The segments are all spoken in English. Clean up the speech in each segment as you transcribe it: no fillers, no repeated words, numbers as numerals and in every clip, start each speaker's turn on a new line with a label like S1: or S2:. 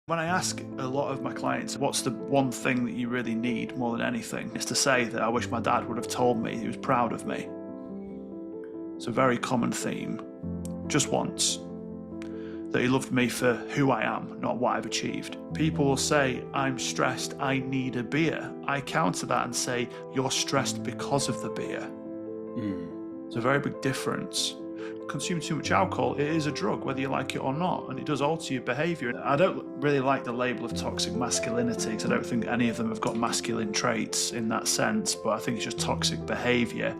S1: When I ask a lot of my clients, what's the one thing that you really need more than anything, it's to say that I wish my dad would have told me he was proud of me. It's a very common theme, just once, that he loved me for who I am, not what I've achieved. People will say, I'm stressed, I need a beer. I counter that and say, you're stressed because of the beer. It's a very big difference. Consume too much alcohol, it is a drug, whether you like it or not, and it does alter your behaviour. I don't really like the label of toxic masculinity, because I don't think any of them have got masculine traits in that sense, but I think it's just toxic behaviour.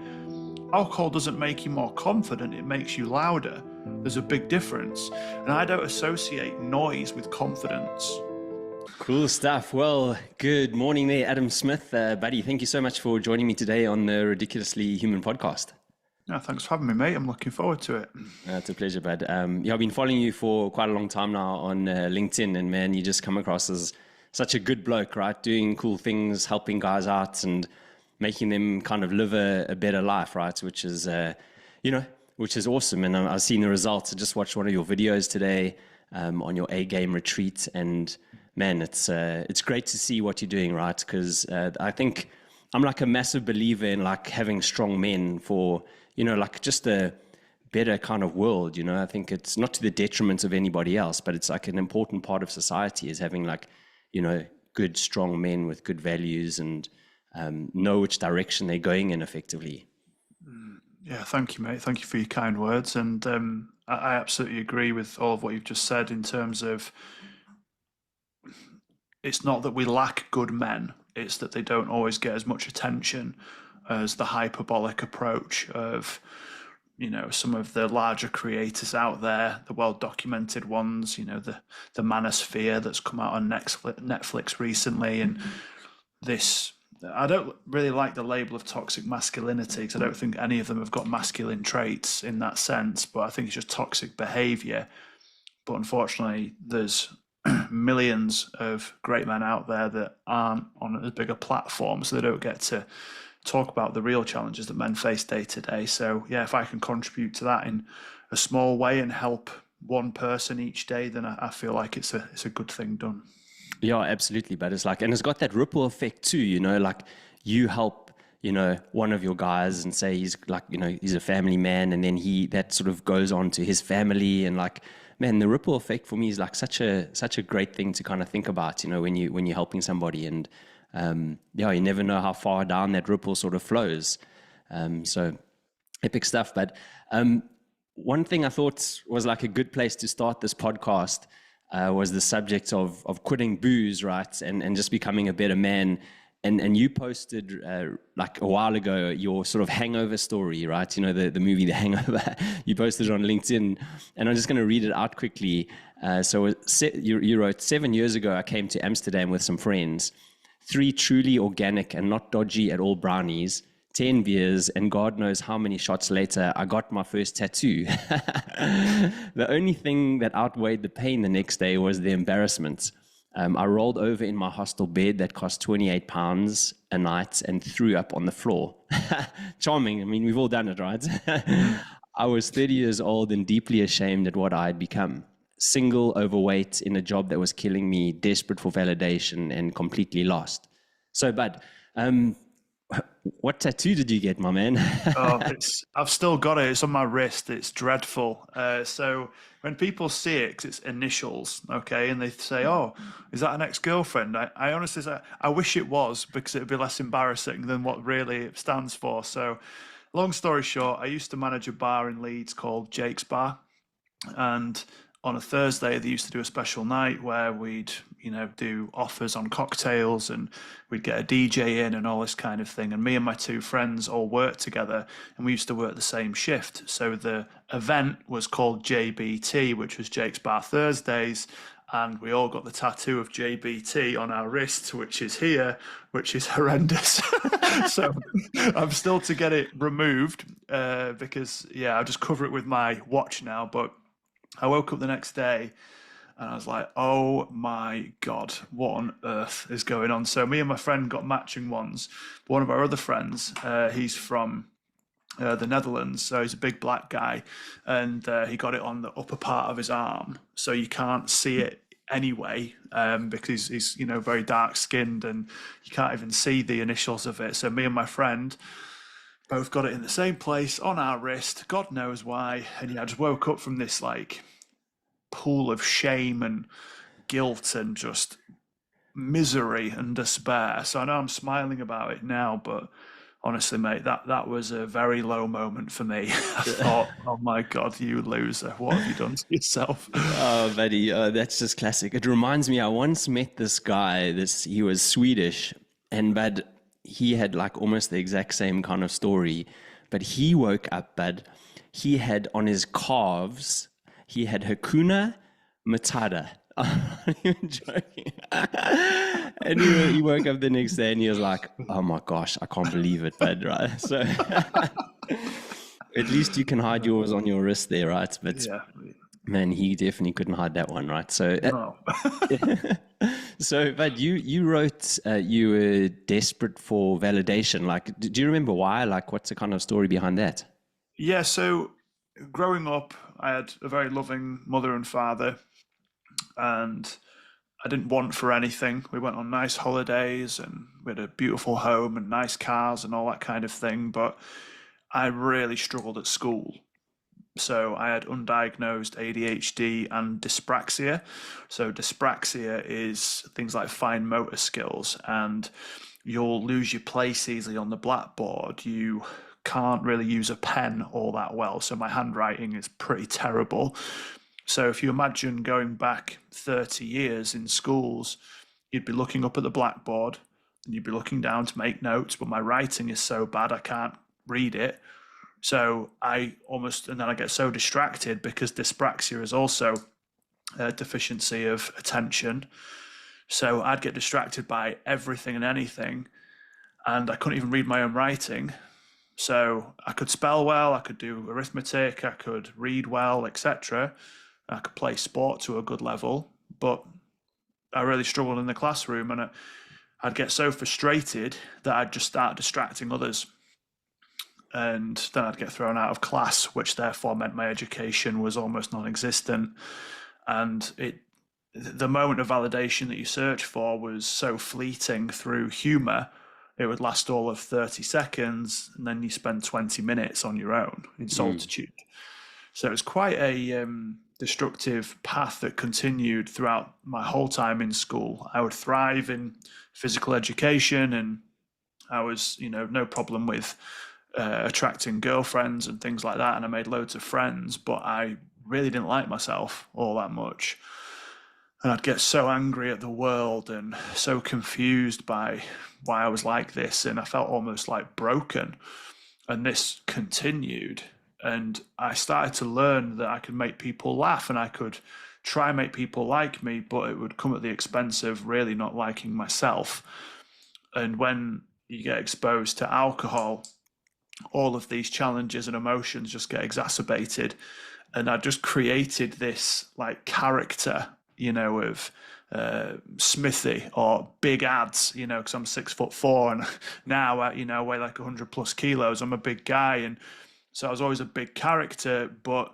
S1: Alcohol doesn't make you more confident, it makes you louder. There's a big difference, and I don't associate noise with confidence.
S2: Cool stuff. Well, good morning there, Adam Smith. Buddy, thank you so much for joining me today on the Ridiculously Human podcast.
S1: Yeah, thanks for having me, mate. I'm looking forward to it.
S2: It's a pleasure, bud. I've been following you for quite a long time now on LinkedIn, and man, you just come across as such a good bloke, right? Doing cool things, helping guys out and making them kind of live a better life, right? Which is, which is awesome. And I've seen the results. I just watched one of your videos today on your A-game retreat, and man, it's great to see what you're doing, right? Because I think I'm like a massive believer in like having strong men for, like just a better kind of world, I think it's not to the detriment of anybody else, but it's like an important part of society is having like, good, strong men with good values and know which direction they're going in effectively.
S1: Yeah, thank you, mate. Thank you for your kind words. And I absolutely agree with all of what you've just said in terms of it's not that we lack good men, it's that they don't always get as much attention as the hyperbolic approach of, some of the larger creators out there, the well-documented ones, the manosphere that's come out on Netflix recently. And this, I don't really like the label of toxic masculinity, because I don't think any of them have got masculine traits in that sense, but I think it's just toxic behavior. But unfortunately, there's millions of great men out there that aren't on as big a platform, so they don't get to talk about the real challenges that men face day to day. So yeah, if I can contribute to that in a small way and help one person each day, then I feel like it's a good thing done.
S2: Yeah, absolutely. But it's like, and it's got that ripple effect too, like you help, one of your guys and say he's like, he's a family man, and then that sort of goes on to his family, and like, man, the ripple effect for me is like such a great thing to kind of think about, when you're helping somebody, and you never know how far down that ripple sort of flows. So epic stuff. But one thing I thought was like a good place to start this podcast was the subject of quitting booze, right? And just becoming a better man. And you posted like a while ago your sort of hangover story, right? The movie The Hangover. You posted it on LinkedIn, and I'm just going to read it out quickly. So you wrote, 7 years ago, I came to Amsterdam with some friends. 3 truly organic and not dodgy at all brownies, 10 beers, and God knows how many shots later, I got my first tattoo. The only thing that outweighed the pain the next day was the embarrassment. I rolled over in my hostel bed that cost £28 a night and threw up on the floor. Charming. I mean, we've all done it, right? I was 30 years old and deeply ashamed at what I had become. Single, overweight, in a job that was killing me, desperate for validation and completely lost. So, bud, what tattoo did you get, my man?
S1: I've still got it. It's on my wrist. It's dreadful. So when people see it, 'cause it's initials, okay, and they say, "Oh, is that an ex-girlfriend?" I honestly say, I wish it was, because it'd be less embarrassing than what really it stands for. So, long story short, I used to manage a bar in Leeds called Jake's Bar, and on a Thursday, they used to do a special night where we'd, do offers on cocktails, and we'd get a DJ in and all this kind of thing. And me and my 2 friends all worked together, and we used to work the same shift. So the event was called JBT, which was Jake's Bar Thursdays. And we all got the tattoo of JBT on our wrists, which is here, which is horrendous. So I'm still to get it removed because, I just cover it with my watch now. But I woke up the next day and I was like, oh my God, what on earth is going on? So me and my friend got matching ones. One of our other friends, he's from the Netherlands, so he's a big black guy, and he got it on the upper part of his arm, so you can't see it anyway, because he's very dark skinned and you can't even see the initials of it. So me and my friend both got it in the same place on our wrist. God knows why. And yeah, I just woke up from this like pool of shame and guilt and just misery and despair. So I know I'm smiling about it now, but honestly, mate, that was a very low moment for me. I thought, oh my God, you loser, what have you done to yourself?
S2: Oh, buddy, that's just classic. It reminds me, I once met this guy. He was Swedish, but he had like almost the exact same kind of story. But he woke up, he had on his calves, he had Hakuna Matata. I'm not even joking. And he woke up the next day and he was like, "Oh my gosh, I can't believe it, bud." Right? So at least you can hide yours on your wrist there, right? But
S1: Yeah.
S2: man, he definitely couldn't hide that one, right? So,
S1: No.
S2: but you wrote you were desperate for validation. Like, do you remember why? Like, what's the kind of story behind that?
S1: Yeah, so growing up, I had a very loving mother and father, and I didn't want for anything. We went on nice holidays and we had a beautiful home and nice cars and all that kind of thing, but I really struggled at school. So I had undiagnosed ADHD and dyspraxia. So dyspraxia is things like fine motor skills, and you'll lose your place easily on the blackboard. You can't really use a pen all that well. So my handwriting is pretty terrible. So if you imagine going back 30 years in schools, you'd be looking up at the blackboard and you'd be looking down to make notes, but my writing is so bad I can't read it. So and then I get so distracted because dyspraxia is also a deficiency of attention. So I'd get distracted by everything and anything, and I couldn't even read my own writing. So I could spell well, I could do arithmetic, I could read well, etc. I could play sport to a good level, but I really struggled in the classroom, and I'd get so frustrated that I'd just start distracting others. And then I'd get thrown out of class, which therefore meant my education was almost non-existent. And the moment of validation that you search for was so fleeting through humor. It would last all of 30 seconds, and then you spend 20 minutes on your own in solitude. So it was quite a destructive path that continued throughout my whole time in school. I would thrive in physical education, and I was, no problem with attracting girlfriends and things like that. And I made loads of friends, but I really didn't like myself all that much. And I'd get so angry at the world and so confused by why I was like this. And I felt almost like broken. And this continued. And I started to learn that I could make people laugh and I could try and make people like me, but it would come at the expense of really not liking myself. And when you get exposed to alcohol, all of these challenges and emotions just get exacerbated. And I just created this like character, of Smithy or big ads, because I'm 6'4" and now I weigh like 100 plus kilos. I'm a big guy. And so I was always a big character, but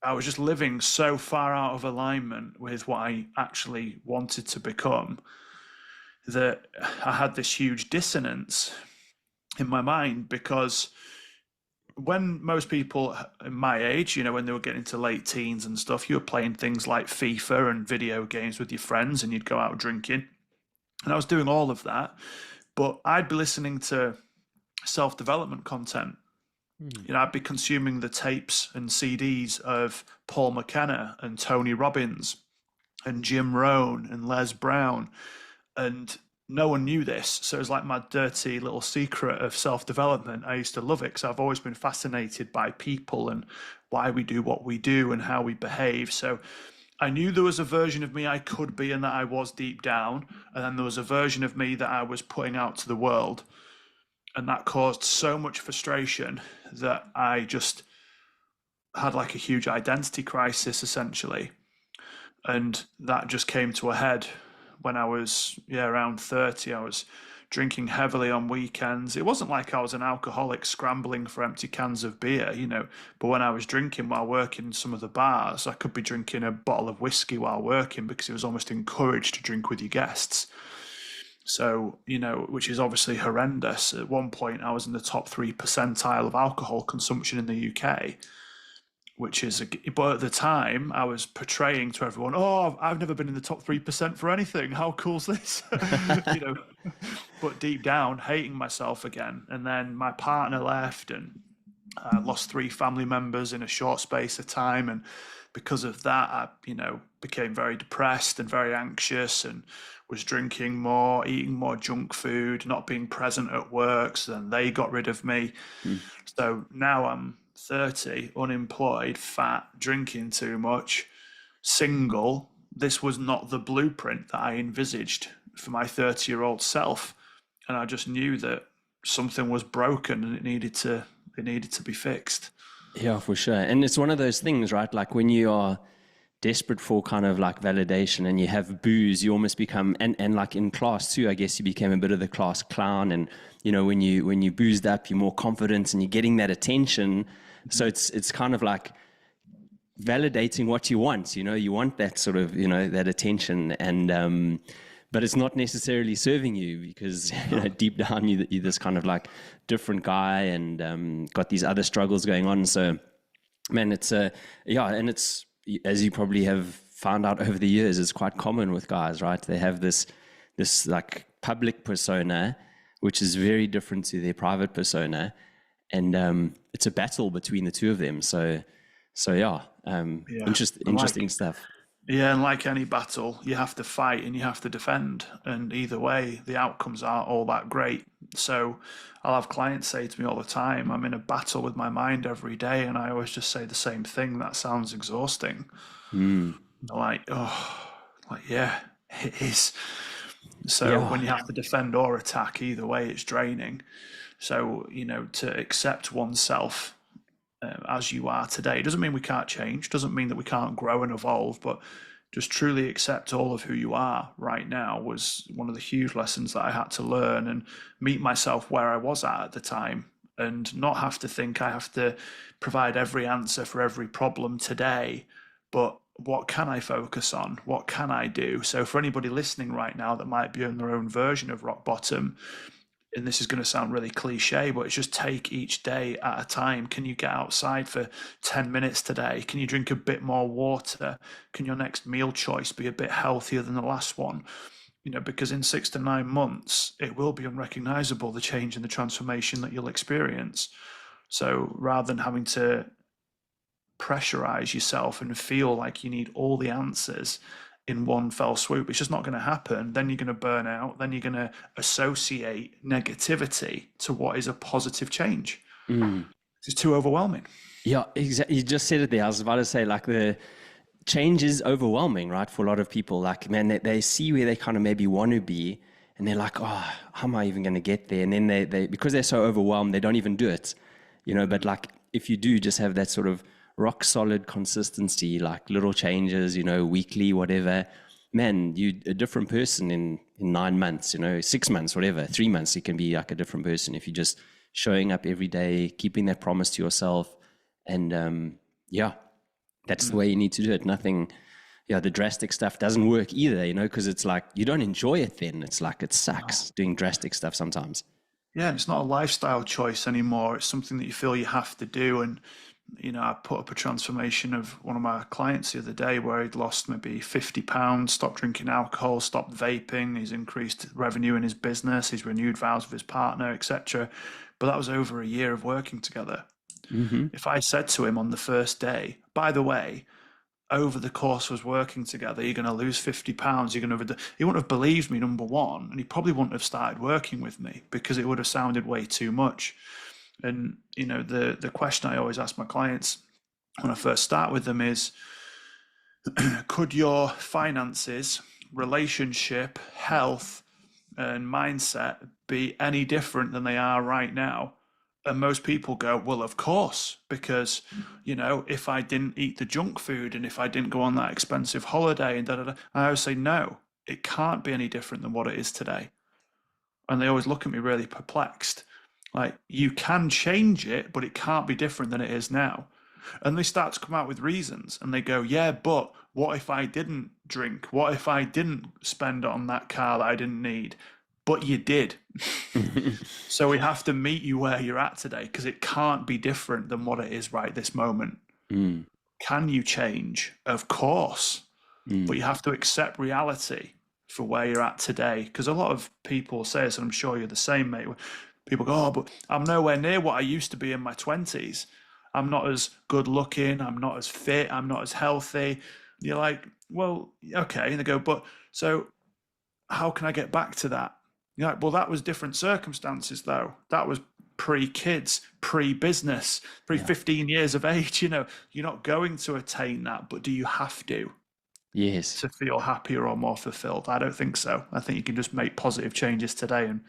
S1: I was just living so far out of alignment with what I actually wanted to become that I had this huge dissonance in my mind, because when most people in my age, when they were getting to late teens and stuff, you were playing things like FIFA and video games with your friends and you'd go out drinking. And I was doing all of that, but I'd be listening to self-development content. I'd be consuming the tapes and CDs of Paul McKenna and Tony Robbins and Jim Rohn and Les Brown. And no one knew this. So it was like my dirty little secret of self-development. I used to love it because I've always been fascinated by people and why we do what we do and how we behave. So I knew there was a version of me I could be and that I was deep down. And then there was a version of me that I was putting out to the world. And that caused so much frustration that I just had like a huge identity crisis, essentially. And that just came to a head when I was around 30. I was drinking heavily on weekends. It wasn't like I was an alcoholic scrambling for empty cans of beer, but when I was drinking while working in some of the bars, I could be drinking a bottle of whiskey while working because it was almost encouraged to drink with your guests. So, which is obviously horrendous. At one point, I was in the top 3 percentile of alcohol consumption in the UK, but at the time, I was portraying to everyone, oh, I've never been in the top 3% for anything. How cool's this? you know, but deep down, hating myself again. And then my partner left, and I lost 3 family members in a short space of time. And because of that, I, became very depressed and very anxious, and was drinking more, eating more junk food, not being present at work. So then they got rid of me. So now I'm 30, unemployed, fat, drinking too much, single. This was not the blueprint that I envisaged for my 30-year-old self. And I just knew that something was broken and it needed to be fixed.
S2: Yeah, for sure. And it's one of those things, right? Like when you are desperate for kind of like validation and you have booze, you almost become, and like in class too, I guess you became a bit of the class clown. And, when you boozed up, you're more confident and you're getting that attention. So it's kind of like validating what you want, you want that sort of, that attention. And, but it's not necessarily serving you because, deep down you're this kind of like different guy and got these other struggles going on. So, man, it's and it's, as you probably have found out over the years, it's quite common with guys, right? They have this like public persona, which is very different to their private persona. And it's a battle between the two of them. So yeah, interesting stuff.
S1: Yeah, and like any battle, you have to fight and you have to defend. And either way, the outcomes aren't all that great. So I'll have clients say to me all the time, I'm in a battle with my mind every day. And I always just say the same thing. That sounds exhausting. They're like, oh, yeah, it is. So when you have to defend or attack, either way, it's draining. So, to accept oneself as you are today doesn't mean we can't change, doesn't mean that we can't grow and evolve, but just truly accept all of who you are right now was one of the huge lessons that I had to learn, and meet myself where I was at the time, and not have to think I have to provide every answer for every problem today, but what can I focus on? What can I do? So for anybody listening right now that might be in their own version of rock bottom, and this is going to sound really cliche, but it's just take each day at a time. Can you get outside for 10 minutes today? Can you drink a bit more water? Can your next meal choice be a bit healthier than the last one? Because in 6 to 9 months, it will be unrecognizable, the change and the transformation that you'll experience. So rather than having to pressurize yourself and feel like you need all the answers in one fell swoop, it's just not going to happen. Then you're going to burn out. Then you're going to associate negativity to what is a positive change. It's too overwhelming.
S2: Yeah, exactly. You just said it there. I was about to say, like, the change is overwhelming, right? For a lot of people, like, man, they see where they kind of maybe want to be, and they're like, oh, how am I even going to get there? And then they because they're so overwhelmed, they don't even do it, But like, if you do just have that sort of rock solid consistency, like little changes, weekly, whatever, man, you a different person in 9 months, 6 months, whatever, 3 months, you can be like a different person if you're just showing up every day, keeping that promise to yourself. And that's the way you need to do it. Nothing, the drastic stuff doesn't work either, because it's like, you don't enjoy it then. It's like, it sucks doing drastic stuff sometimes.
S1: Yeah, it's not a lifestyle choice anymore. It's something that you feel you have to do. And I put up a transformation of one of my clients the other day where he'd lost maybe 50 pounds, stopped drinking alcohol, stopped vaping. He's increased revenue in his business. He's renewed vows with his partner, etc. But that was over a year of working together. If I said to him on the first day, by the way, over the course of working together, you're going to lose 50 pounds. He wouldn't have believed me, number one, and he probably wouldn't have started working with me because it would have sounded way too much. And, the question I always ask my clients when I first start with them is, could your finances, relationship, health, and mindset be any different than they are right now? And most people go, well, of course, because, if I didn't eat the junk food and if I didn't go on that expensive holiday and I always say, no, it can't be any different than what it is today. And they always look at me really perplexed. Like, you can change it, but it can't be different than it is now. And they start to come out with reasons and they go, yeah, but what if I didn't drink? What if I didn't spend on that car that I didn't need? But you did. So we have to meet you where you're at today because it can't be different than what it is right this moment.
S2: Mm.
S1: Can you change? Of course.
S2: Mm.
S1: But you have to accept reality for where you're at today. Because a lot of people say this, and I'm sure you're the same, mate. People go, oh, but I'm nowhere near what I used to be in my 20s. I'm not as good looking. I'm not as fit. I'm not as healthy. And you're like, well, okay. And they go, but so how can I get back to that? You're like, well, that was different circumstances, though. That was pre-kids, pre-business, pre 15 years of age. You're not going to attain that, but do you have to
S2: Yes.
S1: feel happier or more fulfilled? I don't think so. I think you can just make positive changes today and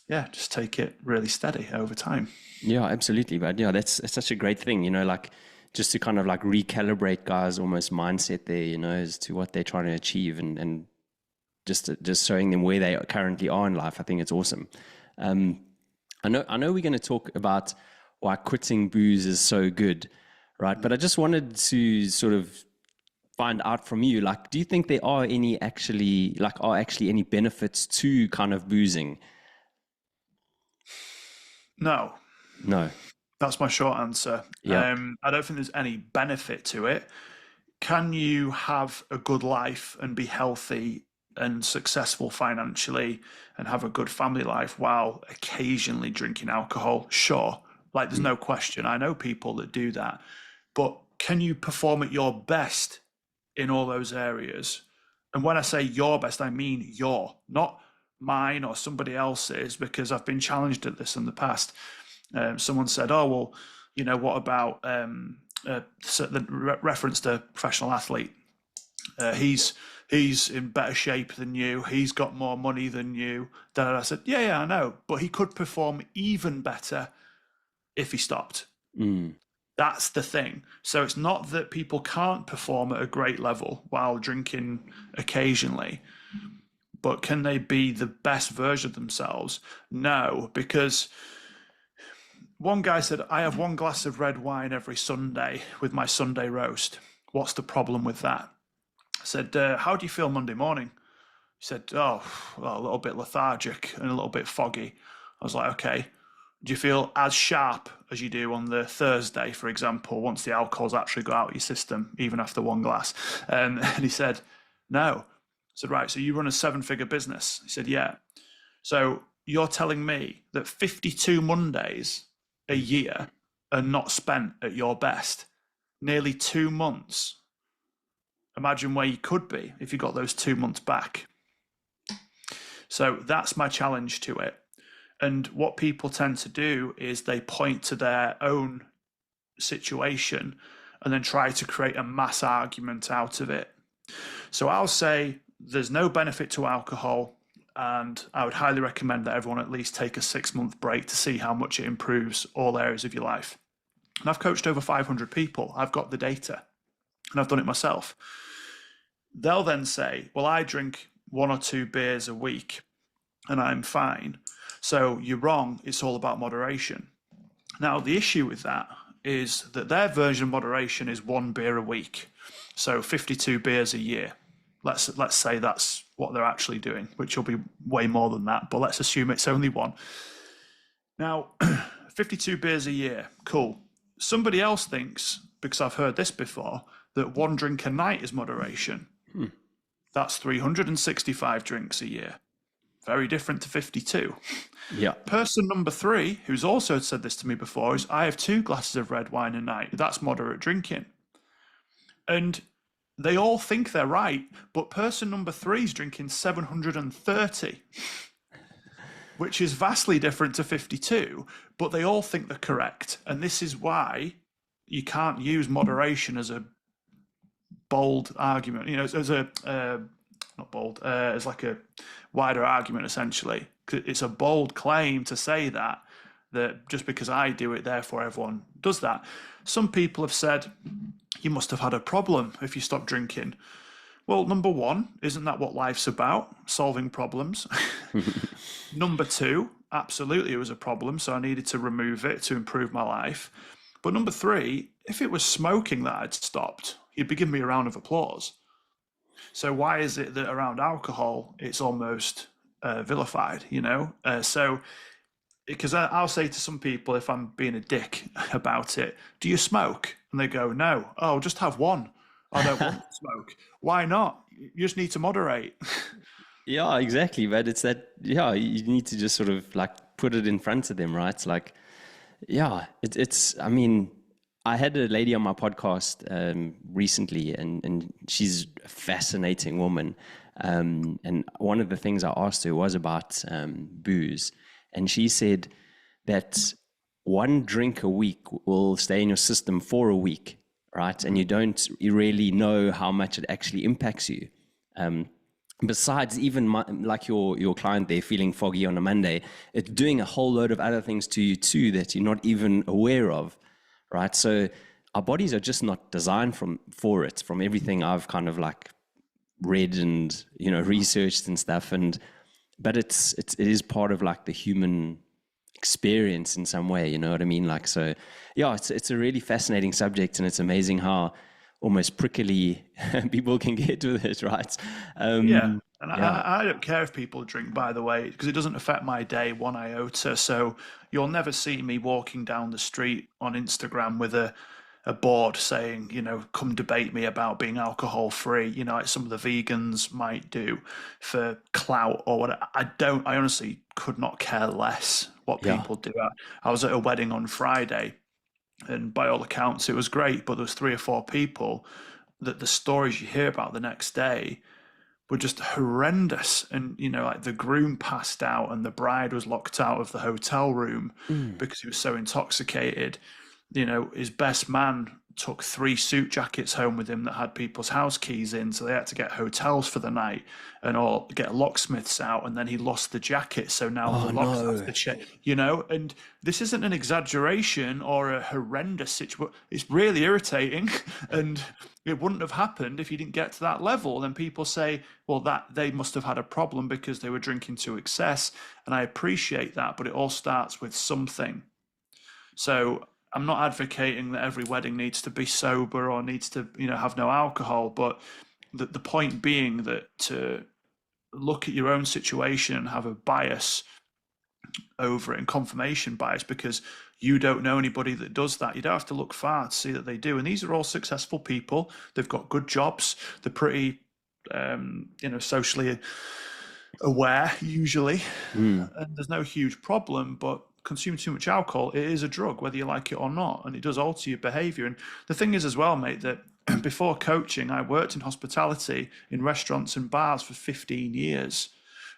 S1: yeah, just take it really steady over time.
S2: Yeah, absolutely. But yeah, that's such a great thing, like just to kind of like recalibrate guys' almost mindset there, as to what they're trying to achieve and just showing them where they currently are in life. I think it's awesome. I know we're going to talk about why quitting booze is so good, right? But I just wanted to sort of find out from you, like, do you think there are actually any benefits to kind of boozing?
S1: No,
S2: No.
S1: that's my short answer.
S2: Yeah.
S1: I don't think there's any benefit to it. Can you have a good life and be healthy and successful financially and have a good family life while occasionally drinking alcohol? Sure. Like, there's no question. I know people that do that. But can you perform at your best in all those areas? And when I say your best, I mean your, not mine or somebody else's, because I've been challenged at this in the past. Someone said, oh, well, what about the reference to professional athlete? He's in better shape than you. He's got more money than you. Then I said, yeah, I know, but he could perform even better if he stopped.
S2: Mm.
S1: That's the thing. So it's not that people can't perform at a great level while drinking occasionally, but can they be the best version of themselves? No, because one guy said, I have one glass of red wine every Sunday with my Sunday roast. What's the problem with that? I said, how do you feel Monday morning? He said, oh, well, a little bit lethargic and a little bit foggy. I was like, okay. Do you feel as sharp as you do on the Thursday, for example, once the alcohol's actually got out of your system, even after one glass? And he said, no. I said, right, so you run a 7-figure business. He said, yeah. So you're telling me that 52 Mondays a year are not spent at your best? Nearly 2 months. Imagine where you could be if you got those 2 months back. So that's my challenge to it. And what people tend to do is they point to their own situation and then try to create a mass argument out of it. So I'll say there's no benefit to alcohol, and I would highly recommend that everyone at least take a 6-month break to see how much it improves all areas of your life. And I've coached over 500 people. I've got the data, and I've done it myself. They'll then say, well, I drink 1 or 2 beers a week and I'm fine. So you're wrong. It's all about moderation. Now, the issue with that is that their version of moderation is 1 beer a week. So 52 beers a year. Let's say that's what they're actually doing, which will be way more than that, but let's assume it's only 1. Now, 52 beers a year, cool. Somebody else thinks, because I've heard this before, that 1 drink a night is moderation. That's 365 drinks a year. Very different to 52.
S2: Yeah.
S1: Person number 3, who's also said this to me before, is I have 2 glasses of red wine a night. That's moderate drinking. And they all think they're right, but person number 3 is drinking 730, which is vastly different to 52, but they all think they're correct. And this is why you can't use moderation as a bold argument, as a, not bold, as like a wider argument, essentially. It's a bold claim to say that just because I do it, therefore everyone does that. Some people have said, you must have had a problem if you stopped drinking. Well, number one, isn't that what life's about? Solving problems. Number two, absolutely, it was a problem, so I needed to remove it to improve my life. But number three, if it was smoking that I'd stopped, you'd be giving me a round of applause. So why is it that around alcohol it's almost vilified? So because I'll say to some people if I'm being a dick about it, do you smoke? And they go, no. Oh, just have one. I don't want to smoke. Why not? You just need to moderate.
S2: Yeah, exactly. But it's that, yeah, you need to just sort of like put it in front of them, right? Like, yeah, I mean, I had a lady on my podcast recently, and she's a fascinating woman. And one of the things I asked her was about booze. And she said that one drink a week will stay in your system for a week, right? And you really know how much it actually impacts you. Besides even like your client there feeling foggy on a Monday, it's doing a whole load of other things to you too that you're not even aware of, right? So our bodies are just not designed for it, from everything I've kind of like read and researched and stuff. But it is part of like the human experience in some way, you know what I mean? Like, so yeah, it's a really fascinating subject, and it's amazing how almost prickly people can get with it, right?
S1: Yeah. And
S2: Yeah.
S1: I don't care if people drink, by the way, because it doesn't affect my day one iota. So you'll never see me walking down the street on Instagram with a board saying, come debate me about being alcohol free, like some of the vegans might do for clout or what. I honestly could not care less what
S2: Yeah.
S1: people do. I was at a wedding on Friday, and by all accounts, it was great, but there was three or four people that the stories you hear about the next day were just horrendous. And, like the groom passed out and the bride was locked out of the hotel room
S2: Mm.
S1: because he was so intoxicated. His best man took three suit jackets home with him that had people's house keys in, so they had to get hotels for the night and all get locksmiths out, and then he lost the jacket, so now the
S2: Oh
S1: locks have
S2: no.
S1: to check, and this isn't an exaggeration or a horrendous situation. It's really irritating, and it wouldn't have happened if you didn't get to that level. Then people say, well, that they must have had a problem because they were drinking to excess, and I appreciate that, but it all starts with something. So I'm not advocating that every wedding needs to be sober or needs to, have no alcohol, but the point being that to look at your own situation and have a bias over it and confirmation bias because you don't know anybody that does that. You don't have to look far to see that they do. And these are all successful people. They've got good jobs. They're pretty, socially aware usually,
S2: Mm.
S1: and there's no huge problem. But consume too much alcohol, it is a drug, whether you like it or not, and it does alter your behavior. And the thing is as well, mate, that before coaching, I worked in hospitality in restaurants and bars for 15 years.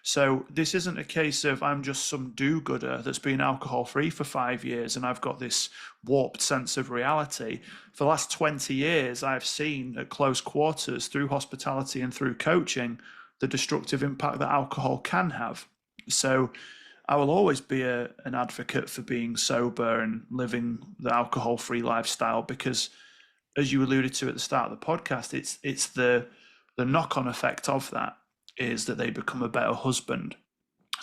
S1: So this isn't a case of I'm just some do-gooder that's been alcohol free for 5 years and I've got this warped sense of reality. For the last 20 years, I've seen at close quarters through hospitality and through coaching the destructive impact that alcohol can have. So I will always be an advocate for being sober and living the alcohol-free lifestyle because, as you alluded to at the start of the podcast, it's the knock-on effect of that is that they become a better husband.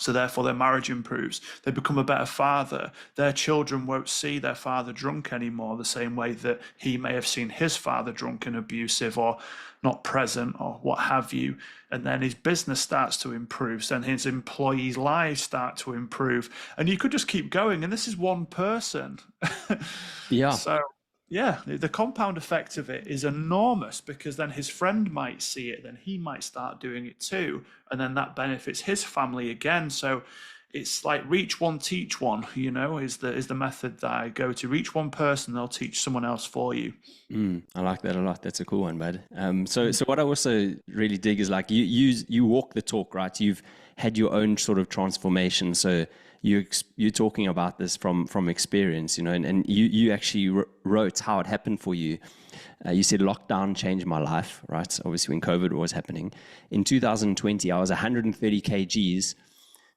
S1: So therefore their marriage improves. They become a better father. Their children won't see their father drunk anymore the same way that he may have seen his father drunk and abusive or not present or what have you. And then his business starts to improve. So then his employees' lives start to improve. And you could just keep going. And this is one person.
S2: Yeah.
S1: So yeah, the compound effect of it is enormous because then his friend might see it, then he might start doing it too, and then that benefits his family again. So it's like reach one, teach one, is the method that I go to. Reach one person, they'll teach someone else for you.
S2: I like that a lot. That's a cool one, bud. So what I also really dig is like you walk the talk, right? You've had your own sort of transformation. So you're talking about this from experience, and you actually wrote how it happened for you. You said lockdown changed my life, right? Obviously when COVID was happening. In 2020, I was 130 kgs,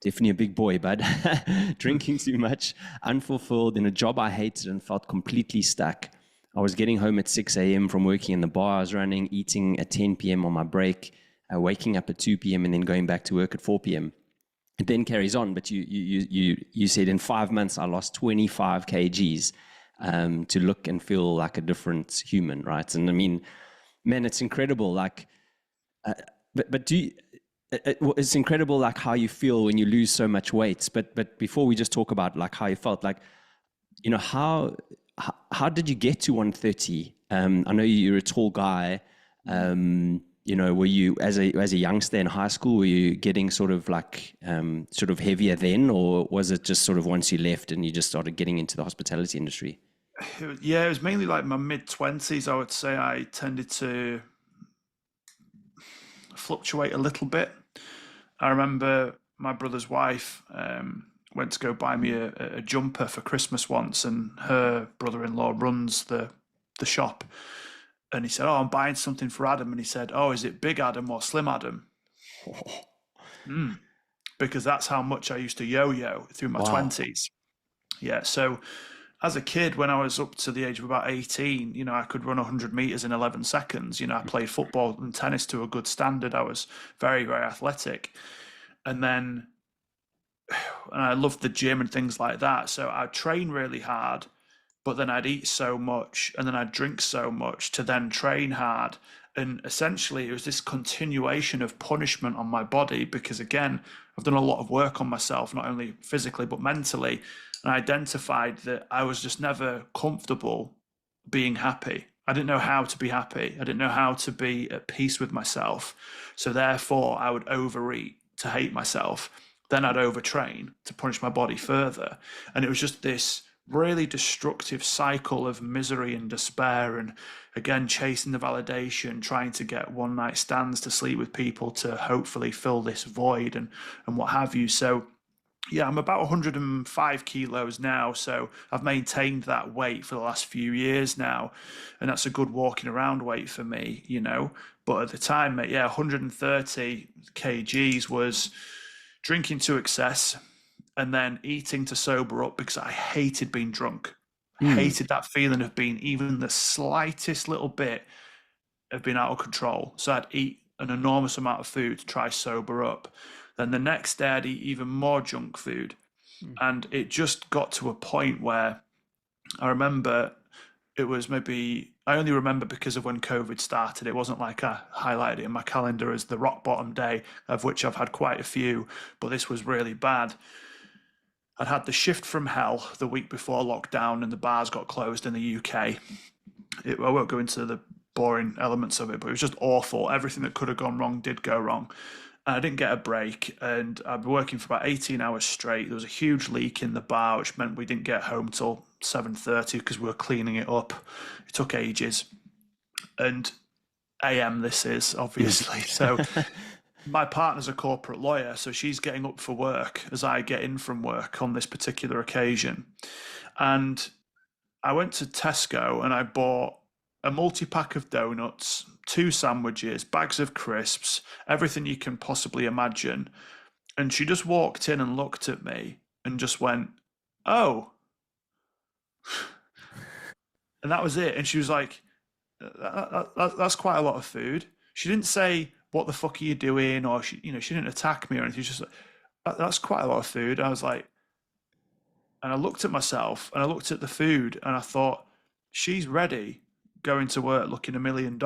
S2: definitely a big boy, bud, drinking too much, unfulfilled in a job I hated and felt completely stuck. I was getting home at 6 a.m. from working in the bar I was running, eating at 10 p.m. on my break, waking up at 2 p.m. and then going back to work at 4 p.m. It then carries on, but you said in 5 months I lost 25 kgs to look and feel like a different human, right? And I mean, man, it's incredible. Like, but do you, it's incredible like how you feel when you lose so much weight. But before we just talk about like how you felt, like, you know, how did you get to 130? I know you're a tall guy. You know, were you as a youngster in high school, were you getting sort of like sort of heavier then, or was it just sort of once you left and you just started getting into the hospitality industry?
S1: Yeah, it was mainly like my mid 20s. I would say I tended to fluctuate a little bit. I remember my brother's wife went to go buy me a jumper for Christmas once, and her brother-in-law runs the shop. And he said, "Oh, I'm buying something for Adam." And he said, "Oh, is it Big Adam or Slim Adam?" Because that's how much I used to yo-yo through my
S2: Wow.
S1: 20s. Yeah, so as a kid, when I was up to the age of about 18, you know, I could run 100 meters in 11 seconds. You know, I played football and tennis to a good standard. I was very, very athletic. And then, and I loved the gym and things like that. So I'd train really hard, but then I'd eat so much and then I'd drink so much to then train hard. And essentially, it was this continuation of punishment on my body because, again, I've done a lot of work on myself, not only physically, but mentally. And I identified that I was just never comfortable being happy. I didn't know how to be happy. I didn't know how to be at peace with myself. So, therefore, I would overeat to hate myself. Then I'd overtrain to punish my body further. And it was just this really destructive cycle of misery and despair, and again chasing the validation, trying to get one night stands to sleep with people to hopefully fill this void, and what have you. So yeah, I'm about 105 kilos now, so I've maintained that weight for the last few years now, and that's a good walking around weight for me, you know. But at the time, mate, yeah, 130 kgs was drinking to excess, and then eating to sober up because I hated being drunk. I
S2: Hmm.
S1: hated that feeling of being even the slightest little bit of being out of control. So I'd eat an enormous amount of food to try sober up. Then the next day I'd eat even more junk food. And it just got to a point where I remember it was maybe, I only remember because of when COVID started. It wasn't like I highlighted it in my calendar as the rock bottom day, of which I've had quite a few, but this was really bad. I'd had the shift from hell the week before lockdown and the bars got closed in the UK. I won't go into the boring elements of it, but it was just awful. Everything that could have gone wrong did go wrong. And I didn't get a break, and I'd been working for about 18 hours straight. There was a huge leak in the bar, which meant we didn't get home till 7:30 because we were cleaning it up. It took ages. And AM this is, obviously. So my partner's a corporate lawyer, so she's getting up for work as I get in from work on this particular occasion. And I went to Tesco and I bought a multi pack of donuts, two sandwiches, bags of crisps, everything you can possibly imagine. And she just walked in and looked at me and just went, "Oh," and that was it. And she was like, That's quite a lot of food." She didn't say, "What the fuck are you doing?" Or she didn't attack me or anything. She just like, That's quite a lot of food." I was like, and I looked at myself and I looked at the food and I thought, she's ready going to work looking $1 million,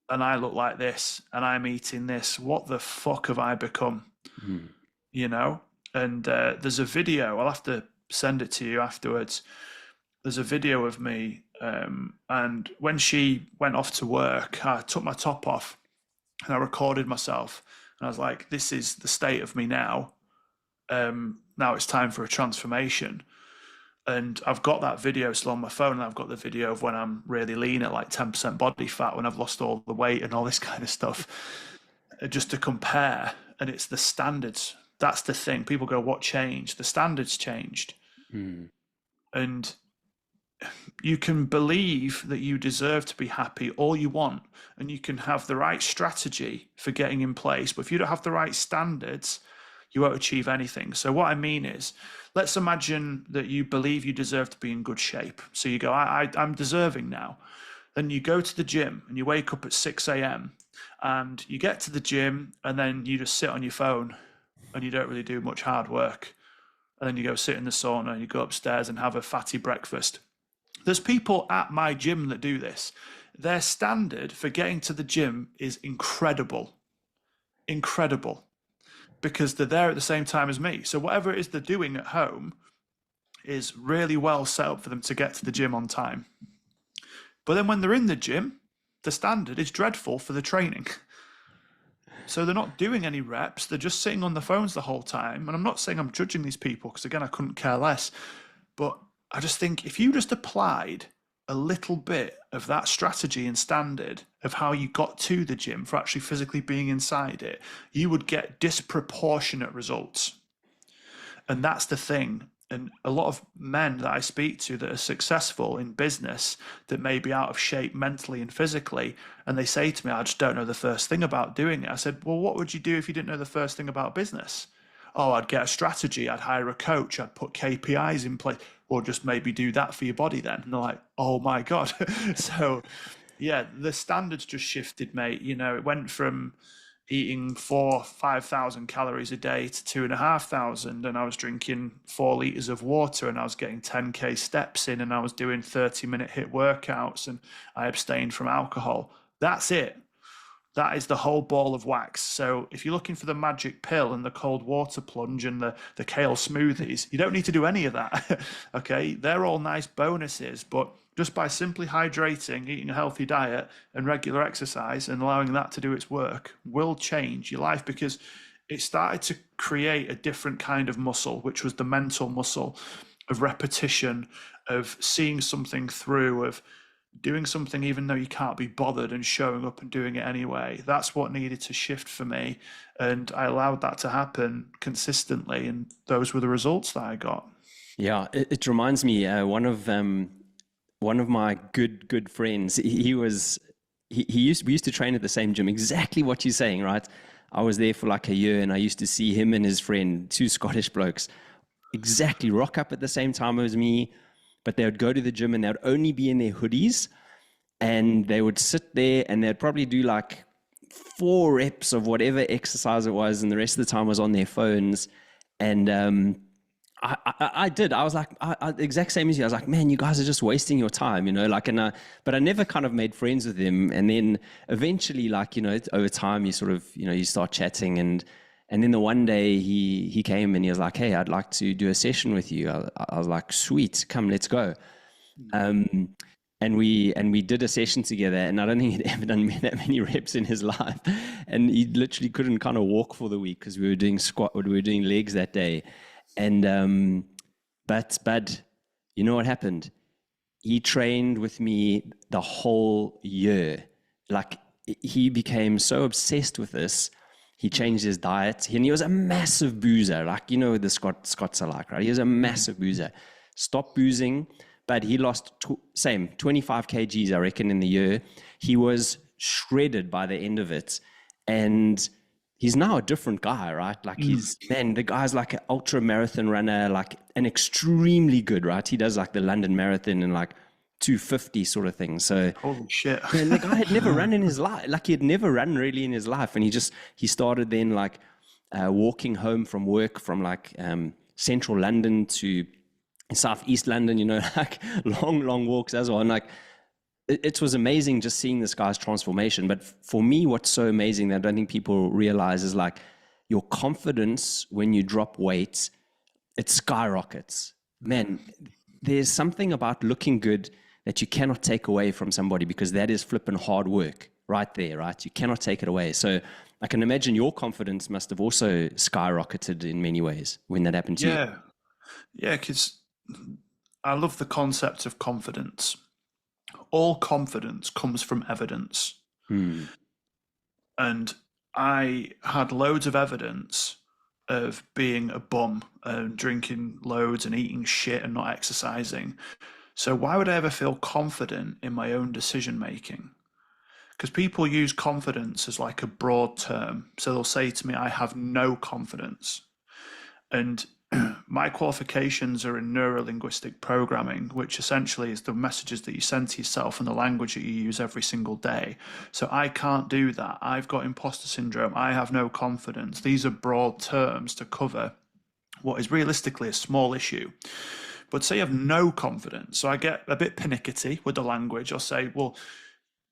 S1: and I look like this and I'm eating this. What the fuck have I become?
S2: Hmm.
S1: You know? And there's a video, I'll have to send it to you afterwards. There's a video of me, and when she went off to work, I took my top off and I recorded myself. And I was like, this is the state of me now. Now it's time for a transformation. And I've got that video still on my phone, and I've got the video of when I'm really lean at like 10% body fat, when I've lost all the weight and all this kind of stuff, just to compare. And it's the standards. That's the thing. People go, "What changed?" The standards changed.
S2: Hmm.
S1: And you can believe that you deserve to be happy all you want, and you can have the right strategy for getting in place. But if you don't have the right standards, you won't achieve anything. So what I mean is, let's imagine that you believe you deserve to be in good shape. So you go, I'm deserving now. Then you go to the gym and you wake up at 6 a.m. and you get to the gym and then you just sit on your phone and you don't really do much hard work. And then you go sit in the sauna and you go upstairs and have a fatty breakfast. There's people at my gym that do this. Their standard for getting to the gym is incredible. Incredible. Because they're there at the same time as me. So whatever it is they're doing at home is really well set up for them to get to the gym on time. But then when they're in the gym, the standard is dreadful for the training. So they're not doing any reps. They're just sitting on the phones the whole time. And I'm not saying I'm judging these people because, again, I couldn't care less. But I just think if you just applied a little bit of that strategy and standard of how you got to the gym for actually physically being inside it, you would get disproportionate results. And that's the thing. And a lot of men that I speak to that are successful in business that may be out of shape mentally and physically, and they say to me, I just don't know the first thing about doing it. I said, well, what would you do if you didn't know the first thing about business? Oh, I'd get a strategy, I'd hire a coach, I'd put KPIs in place, or just maybe do that for your body then. And they're like, oh my God. So yeah, the standards just shifted, mate. You know, it went from eating 5,000 calories a day to 2,500, and I was drinking 4 liters of water, and I was getting 10k steps in, and I was doing 30-minute hit workouts, and I abstained from alcohol. That's it. That is the whole ball of wax. So if you're looking for the magic pill and the cold water plunge and the kale smoothies, you don't need to do any of that. Okay, they're all nice bonuses, but just by simply hydrating, eating a healthy diet and regular exercise and allowing that to do its work will change your life, because it started to create a different kind of muscle, which was the mental muscle of repetition, of seeing something through, of doing something even though you can't be bothered and showing up and doing it anyway. That's what needed to shift for me. And I allowed that to happen consistently. And those were the results that I got.
S2: Yeah, it reminds me, one of my good friends, we used to train at the same gym, exactly what you're saying, right? I was there for like a year, and I used to see him and his friend, two Scottish blokes, exactly rock up at the same time as me, but they would go to the gym and they would only be in their hoodies, and they would sit there and they'd probably do like 4 reps of whatever exercise it was, and the rest of the time was on their phones. And I was like, exact same as you. I was like, man, you guys are just wasting your time, you know, like, but I never kind of made friends with him. And then eventually, like, you know, over time, you sort of, you know, you start chatting, and then the one day he came and he was like, hey, I'd like to do a session with you. I was like, sweet, come, let's go. And we did a session together, and I don't think he'd ever done that many reps in his life. And he literally couldn't kind of walk for the week because we were doing legs that day. And but you know what happened? He trained with me the whole year. Like, he became so obsessed with this. He changed his diet, and he was a massive boozer. Like, you know, the Scots are like, right? He was a massive boozer. Stopped boozing, but he lost 25 kgs, I reckon, in the year. He was shredded by the end of it, and he's now a different guy, right? Like, the guy's like an ultra marathon runner, like an extremely good, right? He does like the London Marathon in like 250 sort of thing. So
S1: holy shit.
S2: And the guy had never run in his life. Like, he had never run really in his life. And he started then like walking home from work from like central London to southeast London, you know, like long walks as well. And like, it was amazing just seeing this guy's transformation. But for me, what's so amazing that I don't think people realize is like your confidence when you drop weight, it skyrockets. Man, there's something about looking good that you cannot take away from somebody, because that is flipping hard work right there, right? You cannot take it away. So I can imagine your confidence must have also skyrocketed in many ways when that happened to you.
S1: Yeah, because I love the concept of confidence. All confidence comes from evidence. And I had loads of evidence of being a bum and drinking loads and eating shit and not exercising. So why would I ever feel confident in my own decision making? Because people use confidence as like a broad term. So they'll say to me, I have no confidence. And my qualifications are in neuro-linguistic programming, which essentially is the messages that you send to yourself and the language that you use every single day. So I can't do that. I've got imposter syndrome. I have no confidence. These are broad terms to cover what is realistically a small issue. But say you have no confidence. So I get a bit pernickety with the language. I'll say, well,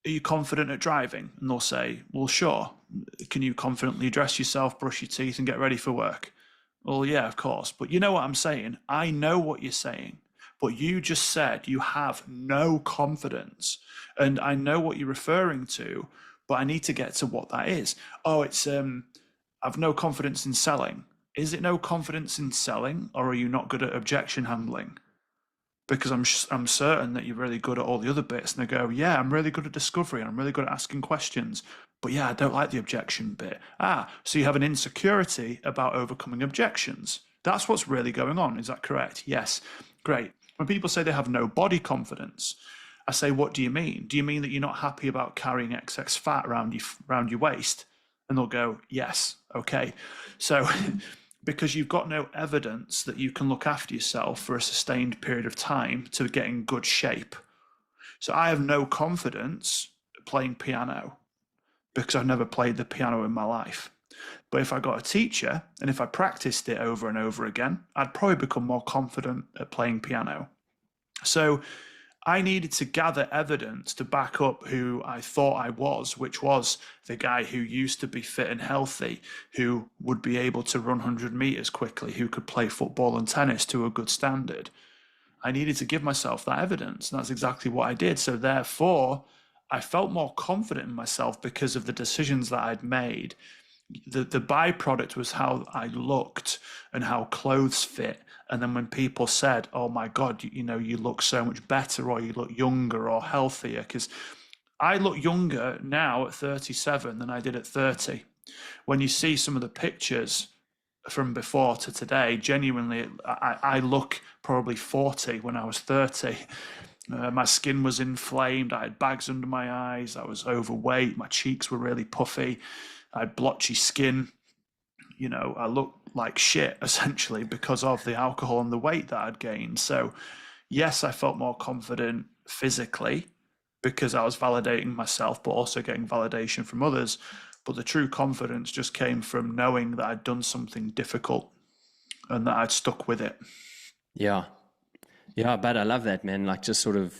S1: are you confident at driving? And they'll say, well, sure. Can you confidently dress yourself, brush your teeth, and get ready for work? Well, yeah, of course. But you know what I'm saying? I know what you're saying. But you just said you have no confidence. And I know what you're referring to, but I need to get to what that is. Oh, it's I've no confidence in selling. Is it no confidence in selling, or are you not good at objection handling? Because I'm certain that you're really good at all the other bits. And they go, yeah, I'm really good at discovery and I'm really good at asking questions. But yeah, I don't like the objection bit. Ah, so you have an insecurity about overcoming objections. That's what's really going on. Is that correct? Yes. Great. When people say they have no body confidence, I say, what do you mean? Do you mean that you're not happy about carrying excess fat around your waist? And they'll go, yes. Okay. So because you've got no evidence that you can look after yourself for a sustained period of time to get in good shape. So I have no confidence playing piano because I've never played the piano in my life. But if I got a teacher and if I practiced it over and over again, I'd probably become more confident at playing piano. So I needed to gather evidence to back up who I thought I was, which was the guy who used to be fit and healthy, who would be able to run 100 meters quickly, who could play football and tennis to a good standard. I needed to give myself that evidence, and that's exactly what I did. So therefore, I felt more confident in myself because of the decisions that I'd made. The byproduct was how I looked and how clothes fit. And then when people said, oh my God, you know, you look so much better, or you look younger or healthier, because I look younger now at 37 than I did at 30. When you see some of the pictures from before to today, genuinely, I look probably 40 when I was 30. My skin was inflamed. I had bags under my eyes. I was overweight. My cheeks were really puffy. I had blotchy skin. You know, I looked like shit essentially because of the alcohol and the weight that I'd gained. So, yes, I felt more confident physically because I was validating myself, but also getting validation from others. But the true confidence just came from knowing that I'd done something difficult and that I'd stuck with it.
S2: Yeah. Yeah, but I love that, man. Like just sort of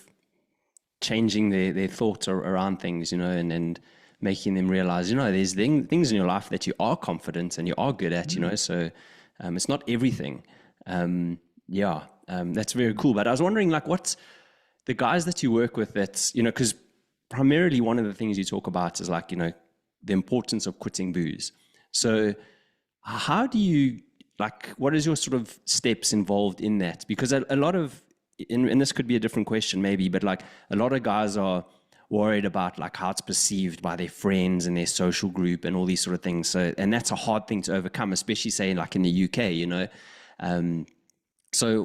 S2: changing their thoughts around things, you know, and making them realize, you know, there's things in your life that you are confident and you are good at, you know, so it's not everything. That's very cool. But I was wondering, like, what's the guys that you work with that's, you know, because primarily one of the things you talk about is like, you know, the importance of quitting booze. So how do you, like, what is your sort of steps involved in that? Because a lot of, and this could be a different question maybe, but like a lot of guys are worried about like how it's perceived by their friends and their social group and all these sort of things. So, and that's a hard thing to overcome, especially say like in the UK, you know. So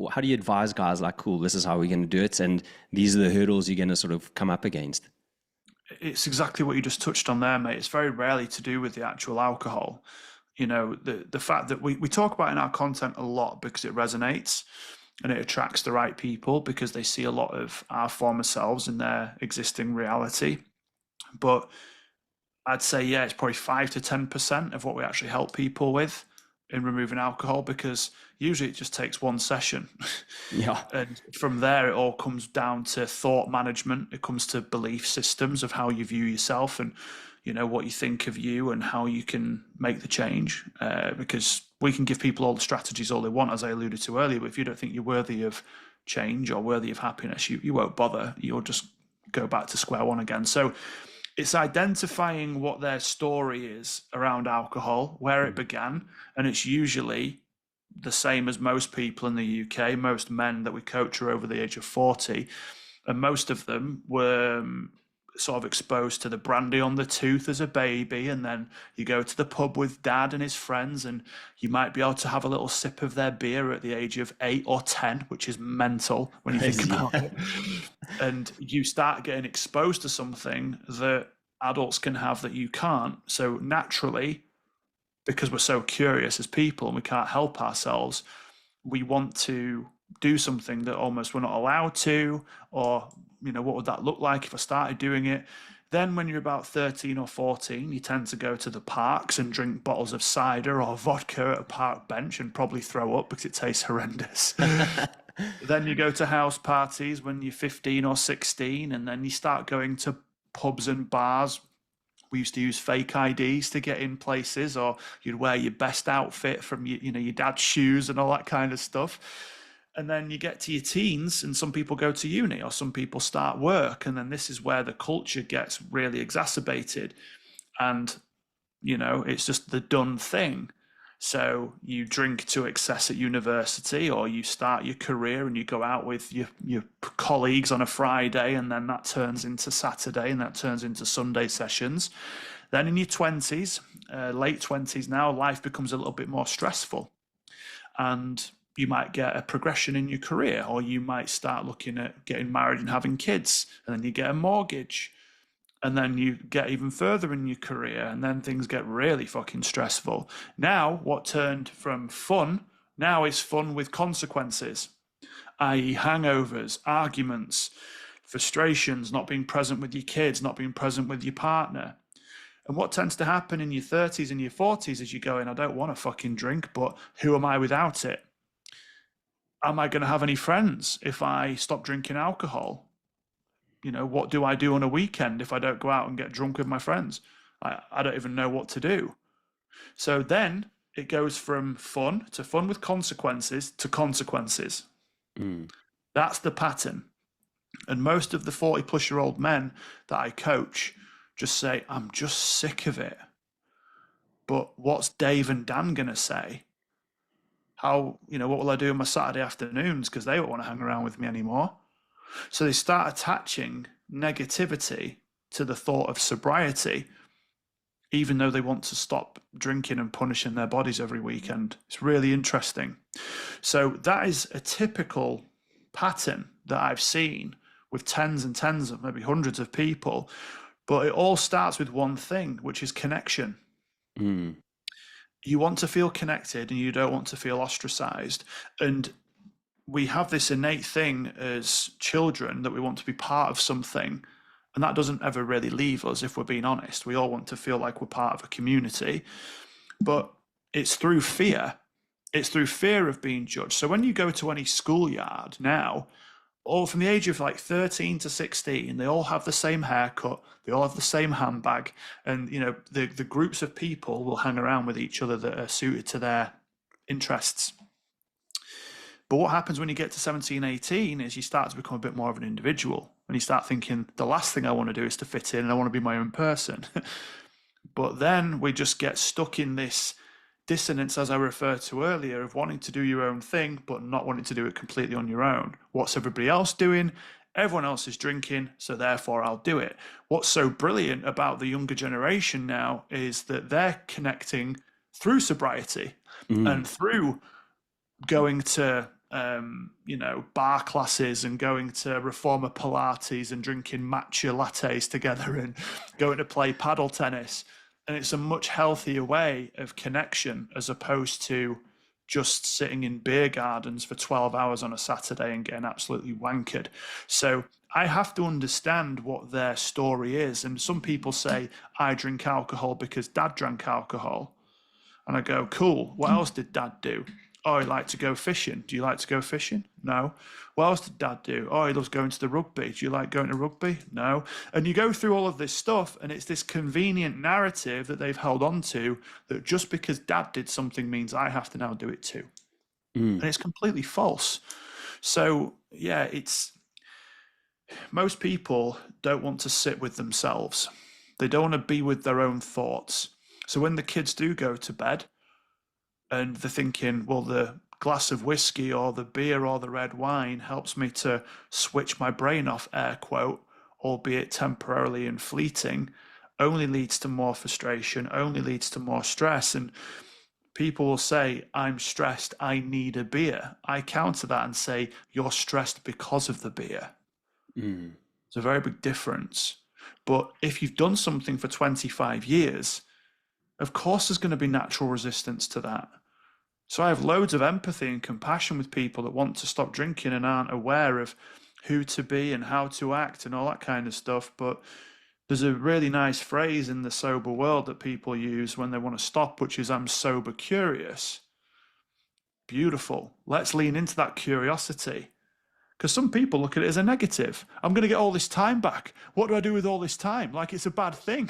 S2: how do you advise guys like, cool, this is how we're going to do it, and these are the hurdles you're going to sort of come up against?
S1: It's exactly what you just touched on there, mate. It's very rarely to do with the actual alcohol. You know, the fact that we talk about in our content a lot because it resonates and it attracts the right people because they see a lot of our former selves in their existing reality. But I'd say, yeah, it's probably 5 to 10% of what we actually help people with in removing alcohol, because usually it just takes one session.
S2: Yeah.
S1: And from there, it all comes down to thought management. It comes to belief systems of how you view yourself and, you know, what you think of you and how you can make the change. Because we can give people all the strategies all they want, as I alluded to earlier. But if you don't think you're worthy of change or worthy of happiness, you won't bother. You'll just go back to square one again. So it's identifying what their story is around alcohol, where it began, and it's usually the same as most people in the UK. Most men that we coach are over the age of 40, and most of them were sort of exposed to the brandy on the tooth as a baby, and then you go to the pub with dad and his friends, and you might be able to have a little sip of their beer at the age of 8 or 10, which is mental when you think about it. And you start getting exposed to something that adults can have that you can't. So naturally, because we're so curious as people and we can't help ourselves, we want to do something that almost we're not allowed to, or, what would that look like if I started doing it? Then, when you're about 13 or 14, you tend to go to the parks and drink bottles of cider or vodka at a park bench and probably throw up because it tastes horrendous. Then you go to house parties when you're 15 or 16, and then you start going to pubs and bars. We used to use fake IDs to get in places, or you'd wear your best outfit from your dad's shoes and all that kind of stuff. And then you get to your teens, and some people go to uni, or some people start work, and then this is where the culture gets really exacerbated, and it's just the done thing. So you drink to excess at university, or you start your career and you go out with your colleagues on a Friday, and then that turns into Saturday, and that turns into Sunday sessions. Then in your 20s, late 20s now, life becomes a little bit more stressful. And you might get a progression in your career, or you might start looking at getting married and having kids, and then you get a mortgage. And then you get even further in your career, and then things get really fucking stressful. Now, what turned from fun now is fun with consequences, i.e., hangovers, arguments, frustrations, not being present with your kids, not being present with your partner. And what tends to happen in your 30s and your 40s is you go in, I don't want to fucking drink, but who am I without it? Am I going to have any friends if I stop drinking alcohol? What do I do on a weekend if I don't go out and get drunk with my friends? I don't even know what to do. So then it goes from fun to fun with consequences to consequences. That's the pattern. And most of the 40-plus-year-old men that I coach just say, I'm just sick of it. But what's Dave and Dan going to say? What will I do on my Saturday afternoons? Because they don't want to hang around with me anymore. So they start attaching negativity to the thought of sobriety, even though they want to stop drinking and punishing their bodies every weekend. It's really interesting. So that is a typical pattern that I've seen with tens and tens of maybe hundreds of people. But it all starts with one thing, which is connection. You want to feel connected and you don't want to feel ostracized. And we have this innate thing as children that we want to be part of something, and that doesn't ever really leave us, if we're being honest. We all want to feel like we're part of a community, but it's through fear. It's through fear of being judged. So when you go to any schoolyard now, all from the age of like 13 to 16, they all have the same haircut, they all have the same handbag, and the groups of people will hang around with each other that are suited to their interests. But what happens when you get to 17, 18 is you start to become a bit more of an individual, and you start thinking, the last thing I want to do is to fit in, and I want to be my own person. But then we just get stuck in this dissonance, as I referred to earlier, of wanting to do your own thing, but not wanting to do it completely on your own. What's everybody else doing? Everyone else is drinking, so therefore I'll do it. What's so brilliant about the younger generation now is that they're connecting through sobriety and through going to bar classes and going to reformer Pilates and drinking matcha lattes together and going to play paddle tennis. And it's a much healthier way of connection as opposed to just sitting in beer gardens for 12 hours on a Saturday and getting absolutely wankered. So I have to understand what their story is. And some people say, I drink alcohol because dad drank alcohol. And I go, cool, what else did dad do? Oh, he liked to go fishing. Do you like to go fishing? No. What else did dad do? Oh, he loves going to the rugby. Do you like going to rugby? No. And you go through all of this stuff, and it's this convenient narrative that they've held on to, that just because dad did something means I have to now do it too. And it's completely false. So, yeah, most people don't want to sit with themselves. They don't want to be with their own thoughts. So when the kids do go to bed, and they're thinking, well, the glass of whiskey or the beer or the red wine helps me to switch my brain off, air quote, albeit temporarily and fleeting, only leads to more frustration, only leads to more stress. And people will say, I'm stressed, I need a beer. I counter that and say, you're stressed because of the beer. It's a very big difference. But if you've done something for 25 years, Of course, there's going to be natural resistance to that. So I have loads of empathy and compassion with people that want to stop drinking and aren't aware of who to be and how to act and all that kind of stuff. But there's a really nice phrase in the sober world that people use when they want to stop, which is, I'm sober curious. Beautiful. Let's lean into that curiosity. Because some people look at it as a negative. I'm going to get all this time back. What do I do with all this time? Like it's a bad thing.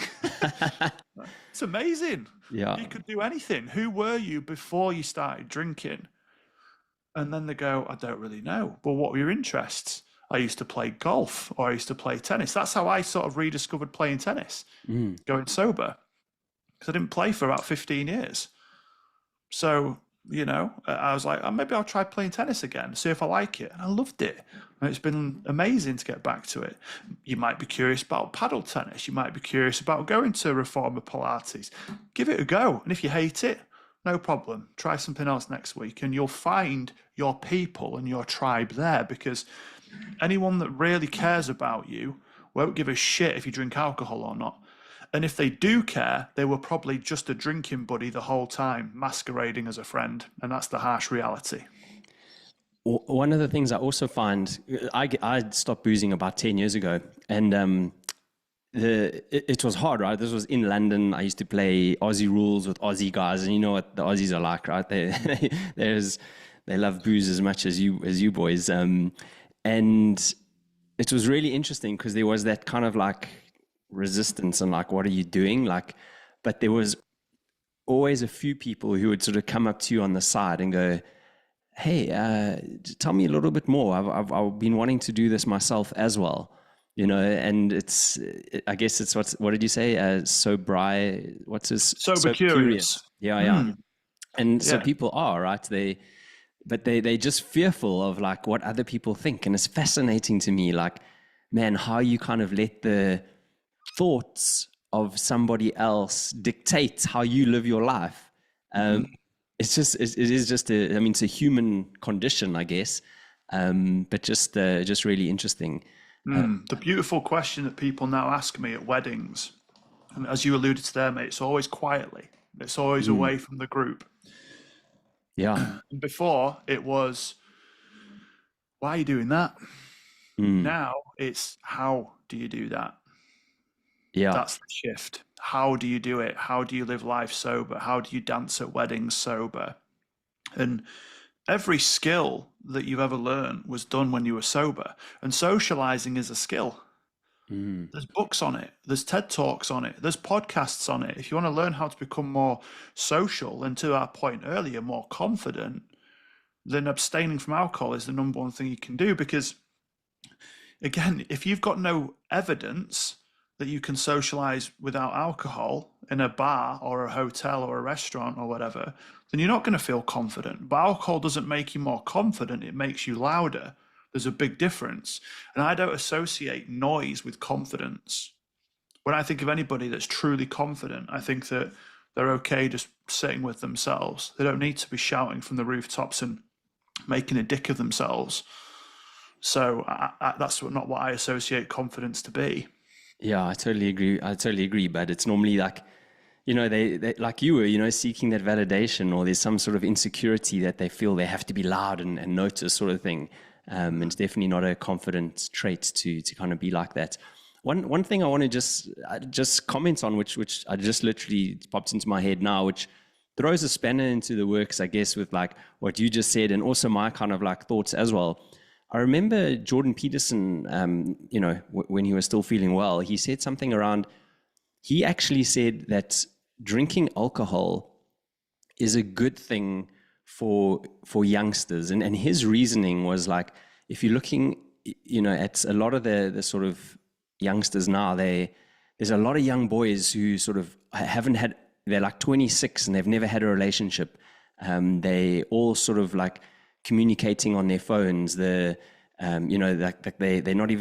S1: It's amazing.
S2: Yeah.
S1: You could do anything. Who were you before you started drinking? And then they go, I don't really know. Well, what were your interests? I used to play golf or I used to play tennis. That's how I sort of rediscovered playing tennis, going sober. Because I didn't play for about 15 years. So, you know, I was like, oh, maybe I'll try playing tennis again, see if I like it. And I loved it. And it's been amazing to get back to it. You might be curious about paddle tennis. You might be curious about going to Reformer Pilates. Give it a go. And if you hate it, no problem. Try something else next week and you'll find your people and your tribe there, because anyone that really cares about you won't give a shit if you drink alcohol or not. And if they do care, they were probably just a drinking buddy the whole time, masquerading as a friend. And that's the harsh reality.
S2: One of the things I also find, I stopped boozing about 10 years ago, and it was hard, right? This was in London. I used to play Aussie rules with Aussie guys, and you know what the Aussies are like, right? They love booze as much as you boys. And it was really interesting because there was that kind of like resistance and like, what are you doing? Like, but there was always a few people who would sort of come up to you on the side and go, hey, tell me a little bit more. I've been wanting to do this myself as well, you know. And I guess it's what did you say? Sober
S1: curious.
S2: Yeah. And so people are, right. They're just fearful of like what other people think. And it's fascinating to me, like, man, how you kind of let the thoughts of somebody else dictate how you live your life. It's just, it is just it's a human condition, I guess. But just really interesting.
S1: The beautiful question that people now ask me at weddings, and as you alluded to there, mate, it's always quietly. It's always away from the group.
S2: Yeah.
S1: And before it was, why are you doing that? Now it's, how do you do that?
S2: Yeah.
S1: That's the shift. How do you do it? How do you live life sober? How do you dance at weddings sober? And every skill that you've ever learned was done when you were sober. And socializing is a skill. There's books on it. There's TED Talks on it. There's podcasts on it. If you want to learn how to become more social and, to our point earlier, more confident, then abstaining from alcohol is the number one thing you can do. Because, again, if you've got no evidence that you can socialize without alcohol in a bar or a hotel or a restaurant or whatever, then you're not going to feel confident. But alcohol doesn't make you more confident. It makes you louder. There's a big difference. And I don't associate noise with confidence. When I think of anybody that's truly confident, I think that they're okay just sitting with themselves. They don't need to be shouting from the rooftops and making a dick of themselves. So that's not what I associate confidence to be.
S2: Yeah, I totally agree. But it's normally like, you know, they like you were, you know, seeking that validation, or there's some sort of insecurity that they feel they have to be loud and notice, sort of thing. And it's definitely not a confident trait to kind of be like that. One thing I want to just comment on, which I just literally popped into my head now, which throws a spanner into the works, I guess, with like what you just said, and also my kind of like thoughts as well. I remember Jordan Peterson, you know, when he was still feeling well, he said something around, he actually said that drinking alcohol is a good thing for youngsters. And his reasoning was like, if you're looking, you know, at a lot of the sort of youngsters now, there's a lot of young boys who sort of they're like 26 and they've never had a relationship. They all sort of like communicating on their phones. You know, like they're not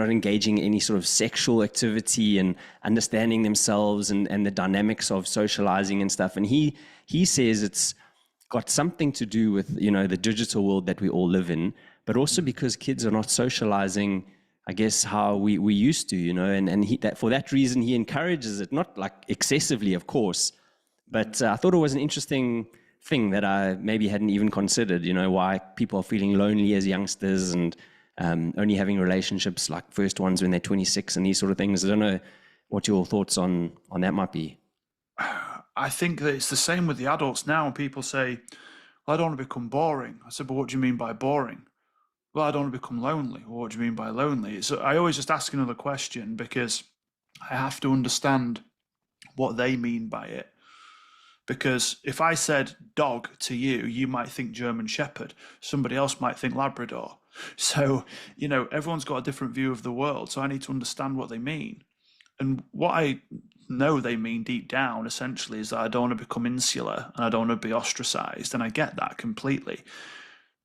S2: engaging in any sort of sexual activity and understanding themselves and the dynamics of socializing and stuff. And he says it's got something to do with, you know, the digital world that we all live in, but also because kids are not socializing, I guess, how we used to, you know, and that for that reason, he encourages it, not like excessively, of course, but I thought it was an interesting thing that I maybe hadn't even considered, you know, why people are feeling lonely as youngsters and only having relationships like first ones when they're 26 and these sort of things. I don't know what your thoughts on that might be.
S1: I think that it's the same with the adults now. When people say, well, I don't want to become boring. I said, but what do you mean by boring? Well, I don't want to become lonely. Well, what do you mean by lonely? So I always just ask another question because I have to understand what they mean by it. Because if I said dog to you, you might think German Shepherd. Somebody else might think Labrador. So, everyone's got a different view of the world. So I need to understand what they mean. And what I know they mean deep down, essentially, is that I don't want to become insular and I don't want to be ostracized. And I get that completely.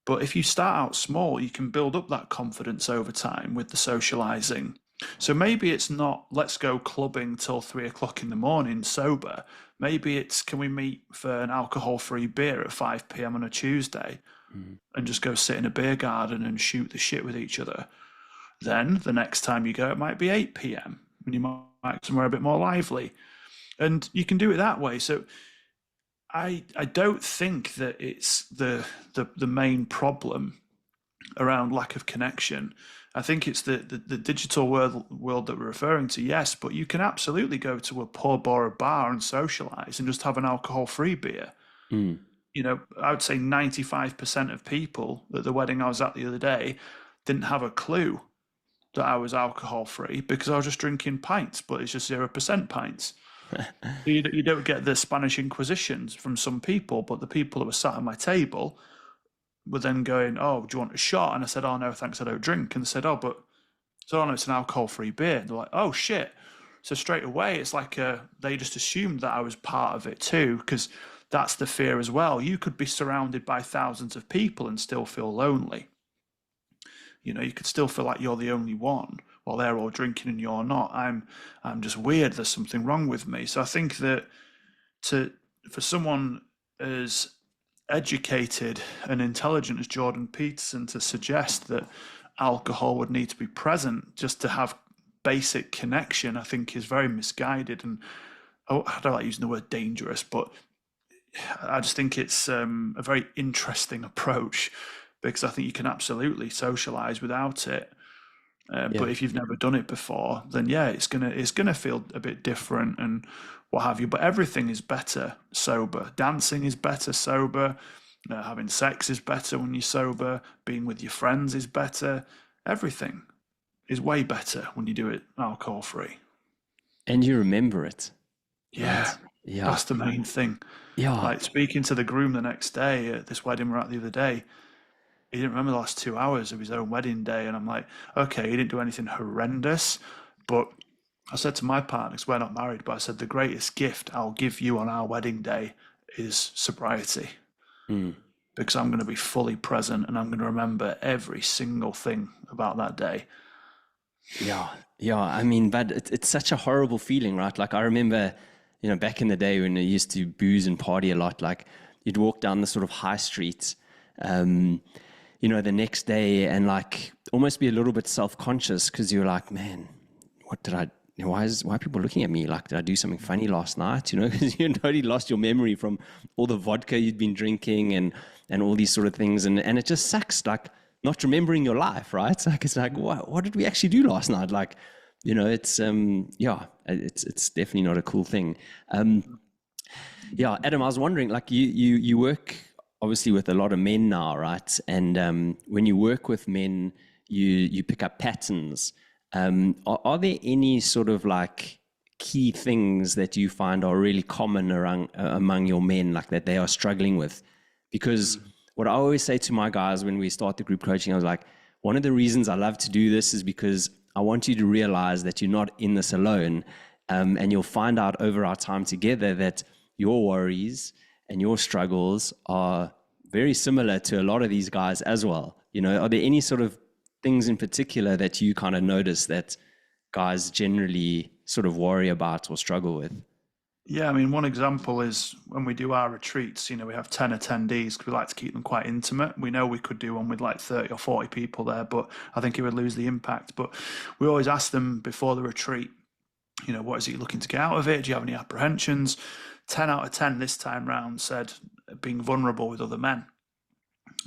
S1: But if you start out small, you can build up that confidence over time with the socializing. So maybe it's not let's go clubbing till 3 o'clock in the morning sober. Maybe it's can we meet for an alcohol free beer at 5 p.m. on a Tuesday and just go sit in a beer garden and shoot the shit with each other. Then the next time you go, it might be 8 p.m. and you might go somewhere a bit more lively. And you can do it that way. So I don't think that it's the main problem around lack of connection. I think it's the digital world that we're referring to, yes, but you can absolutely go to a pub or a bar and socialize and just have an alcohol-free beer. I would say 95% of people at the wedding I was at the other day didn't have a clue that I was alcohol-free because I was just drinking pints, but it's just 0% pints. You don't get the Spanish Inquisitions from some people, but the people that were sat at my table were then going, "Oh, do you want a shot?" And I said, "Oh, no, thanks, I don't drink." And they said, "Oh, but..." So, "Oh, no, it's an alcohol-free beer." And they're like, "Oh, shit." So straight away, it's like they just assumed that I was part of it too, because that's the fear as well. You could be surrounded by thousands of people and still feel lonely. You could still feel like you're the only one while they're all drinking and you're not. I'm just weird. There's something wrong with me. So I think that for someone as educated and intelligent as Jordan Peterson to suggest that alcohol would need to be present just to have basic connection, I think is very misguided. And I don't like using the word dangerous, but I just think it's a very interesting approach because I think you can absolutely socialize without it.
S2: Yeah.
S1: But if you've never done it before, then yeah, it's gonna feel a bit different and what have you. But everything is better sober. Dancing is better sober. Having sex is better when you're sober. Being with your friends is better. Everything is way better when you do it alcohol free.
S2: And you remember it,
S1: Yeah,
S2: right? Yeah.
S1: that's the main thing.
S2: Yeah.
S1: Like speaking to the groom the next day at this wedding we're at the other day, he didn't remember the last 2 hours of his own wedding day. And I'm like, okay, he didn't do anything horrendous. But I said to my partner, because we're not married, but I said, the greatest gift I'll give you on our wedding day is sobriety. Because I'm going to be fully present and I'm going to remember every single thing about that day.
S2: Yeah, yeah. I mean, but it's such a horrible feeling, right? Like I remember, back in the day when I used to booze and party a lot, like you'd walk down the sort of high streets, the next day and like almost be a little bit self-conscious because you're like, man, what did I, why are people looking at me? Like, did I do something funny last night? Because you totally lost your memory from all the vodka you'd been drinking and all these sort of things. And it just sucks, like not remembering your life, right? It's like, what did we actually do last night? Like, it's, it's definitely not a cool thing. Yeah, Adam, I was wondering, like you work obviously with a lot of men now, right? And when you work with men, you pick up patterns. Are there any sort of like key things that you find are really common among your men, like that they are struggling with? Because what I always say to my guys when we start the group coaching, I was like, one of the reasons I love to do this is because I want you to realize that you're not in this alone. And you'll find out over our time together that your worries and your struggles are very similar to a lot of these guys as well. Are there any sort of things in particular that you kind of notice that guys generally sort of worry about or struggle with?
S1: Yeah, I mean, one example is when we do our retreats, we have 10 attendees because we like to keep them quite intimate. We know we could do one with like 30 or 40 people there, but I think it would lose the impact. But we always ask them before the retreat, what is it you're looking to get out of it? Do you have any apprehensions? 10 out of 10 this time round said being vulnerable with other men.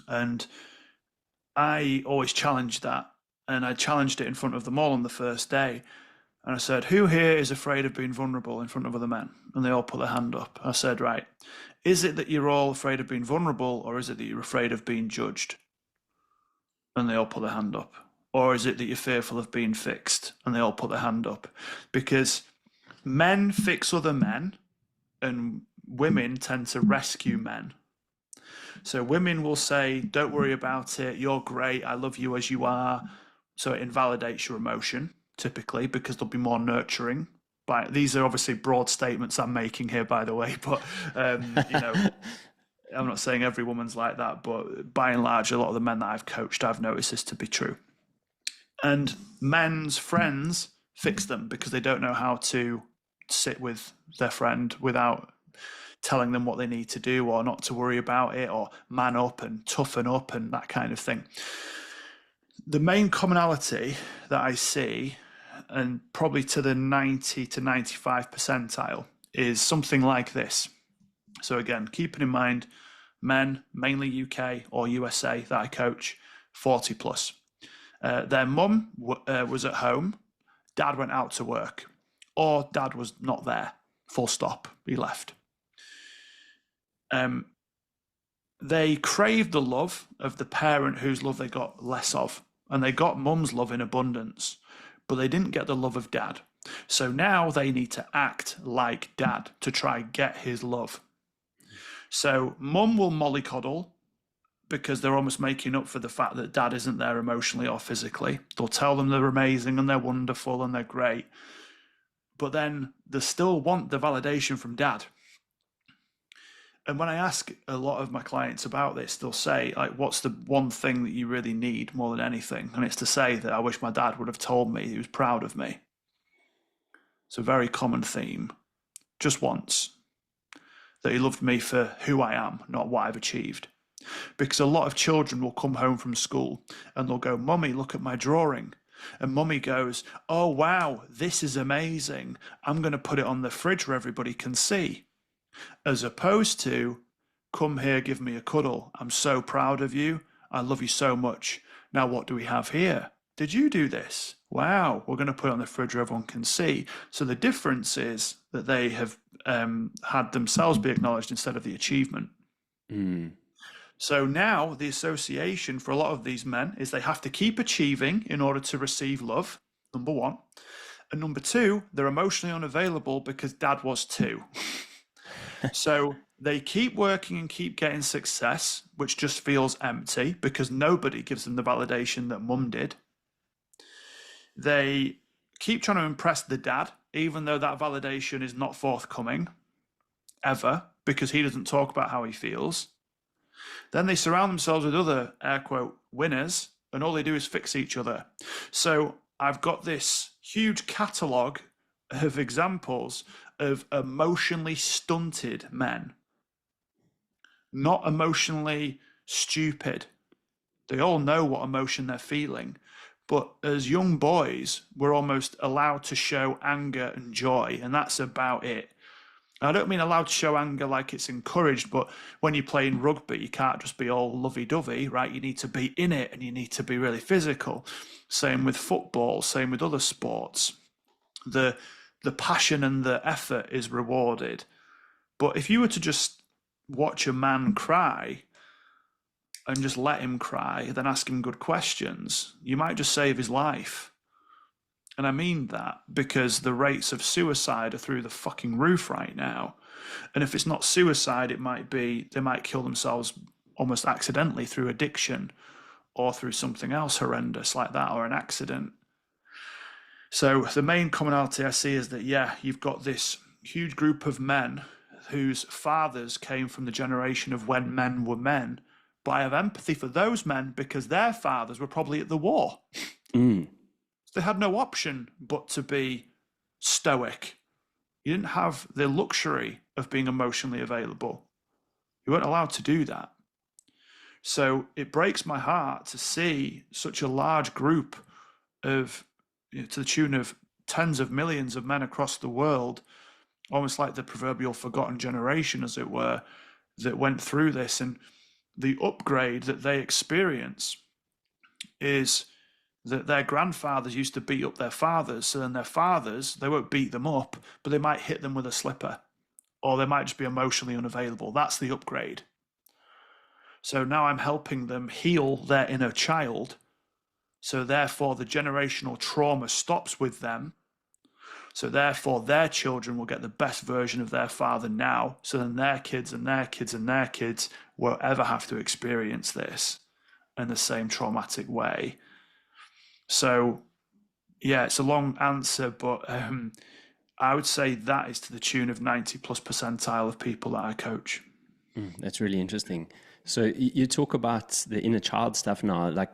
S1: And I always challenged that. And I challenged it in front of them all on the first day. And I said, who here is afraid of being vulnerable in front of other men? And they all put their hand up. I said, right, is it that you're all afraid of being vulnerable, or is it that you're afraid of being judged? And they all put their hand up. Or is it that you're fearful of being fixed? And they all put their hand up. Because men fix other men, and women tend to rescue men. So women will say, don't worry about it, you're great, I love you as you are. So it invalidates your emotion, typically, because they'll be more nurturing. These are obviously broad statements I'm making here, by the way, but I'm not saying every woman's like that, but by and large, a lot of the men that I've coached, I've noticed this to be true. And men's friends fix them because they don't know how to sit with their friend without telling them what they need to do, or not to worry about it, or man up and toughen up and that kind of thing. The main commonality that I see, and probably to the 90 to 95 percentile, is something like this. So again, keeping in mind, men, mainly UK or USA that I coach, 40 plus. Their mum was at home, dad went out to work, or dad was not there, full stop, he left. They craved the love of the parent whose love they got less of, and they got mum's love in abundance, but they didn't get the love of dad. So now they need to act like dad to try get his love. So mum will mollycoddle because they're almost making up for the fact that dad isn't there emotionally or physically. They'll tell them they're amazing and they're wonderful and they're great, but then they still want the validation from dad. And when I ask a lot of my clients about this, they'll say, like, what's the one thing that you really need more than anything? And it's to say that I wish my dad would have told me he was proud of me. It's a very common theme, just once, that he loved me for who I am, not what I've achieved. Because a lot of children will come home from school and they'll go, Mummy, look at my drawing. And Mummy goes, oh, wow, this is amazing. I'm going to put it on the fridge where everybody can see. As opposed to, come here, give me a cuddle. I'm so proud of you. I love you so much. Now, what do we have here? Did you do this? Wow, we're going to put it on the fridge where everyone can see. So the difference is that they have had themselves be acknowledged instead of the achievement.
S2: Mm.
S1: So now the association for a lot of these men is they have to keep achieving in order to receive love, number one. And number two, they're emotionally unavailable because dad was too. So they keep working and keep getting success, which just feels empty because nobody gives them the validation that mum did. They keep trying to impress the dad, even though that validation is not forthcoming ever because he doesn't talk about how he feels. Then they surround themselves with other, air quote, winners, and all they do is fix each other. So I've got this huge catalogue of examples of emotionally stunted men, not emotionally stupid. They all know what emotion they're feeling. But as young boys, we're almost allowed to show anger and joy, and that's about it. I don't mean allowed to show anger like it's encouraged, but when you're playing rugby, you can't just be all lovey-dovey, right? You need to be in it and you need to be really physical. Same with football, same with other sports. The passion and the effort is rewarded. But if you were to just watch a man cry and just let him cry, then ask him good questions, you might just save his life. And I mean that because the rates of suicide are through the fucking roof right now. And if it's not suicide, it might be they might kill themselves almost accidentally through addiction or through something else horrendous like that, or an accident. So the main commonality I see is that, yeah, you've got this huge group of men whose fathers came from the generation of when men were men. But I have empathy for those men because their fathers were probably at the war.
S2: Mm.
S1: They had no option but to be stoic You didn't have the luxury of being emotionally available. You weren't allowed to do that. So it breaks my heart to see such a large group of, to the tune of tens of millions of men across the world, almost like the proverbial forgotten generation, as it were, that went through this. And the upgrade that they experience is that their grandfathers used to beat up their fathers. So then their fathers, they won't beat them up, but they might hit them with a slipper, or they might just be emotionally unavailable. That's the upgrade. So now I'm helping them heal their inner child. So therefore, the generational trauma stops with them. So therefore, their children will get the best version of their father now. So then their kids and their kids and their kids won't ever have to experience this in the same traumatic way. So, yeah, it's a long answer, but I would say that is to the tune of 90 plus percentile of people that I coach.
S2: That's really interesting. So you talk about the inner child stuff now, like,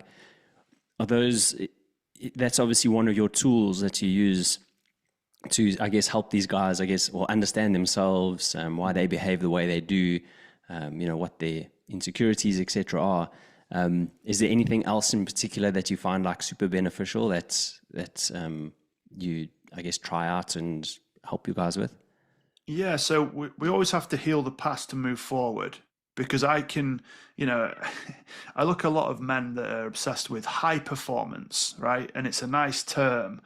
S2: are those, that's obviously one of your tools that you use to, I guess, help these guys, I guess, or understand themselves, why they behave the way they do, what their insecurities, etc. are. Is there anything else in particular that you find like super beneficial that you, I guess, try out and help you guys with?
S1: Yeah, so we always have to heal the past to move forward, because I can, I look at a lot of men that are obsessed with high performance, right? And it's a nice term,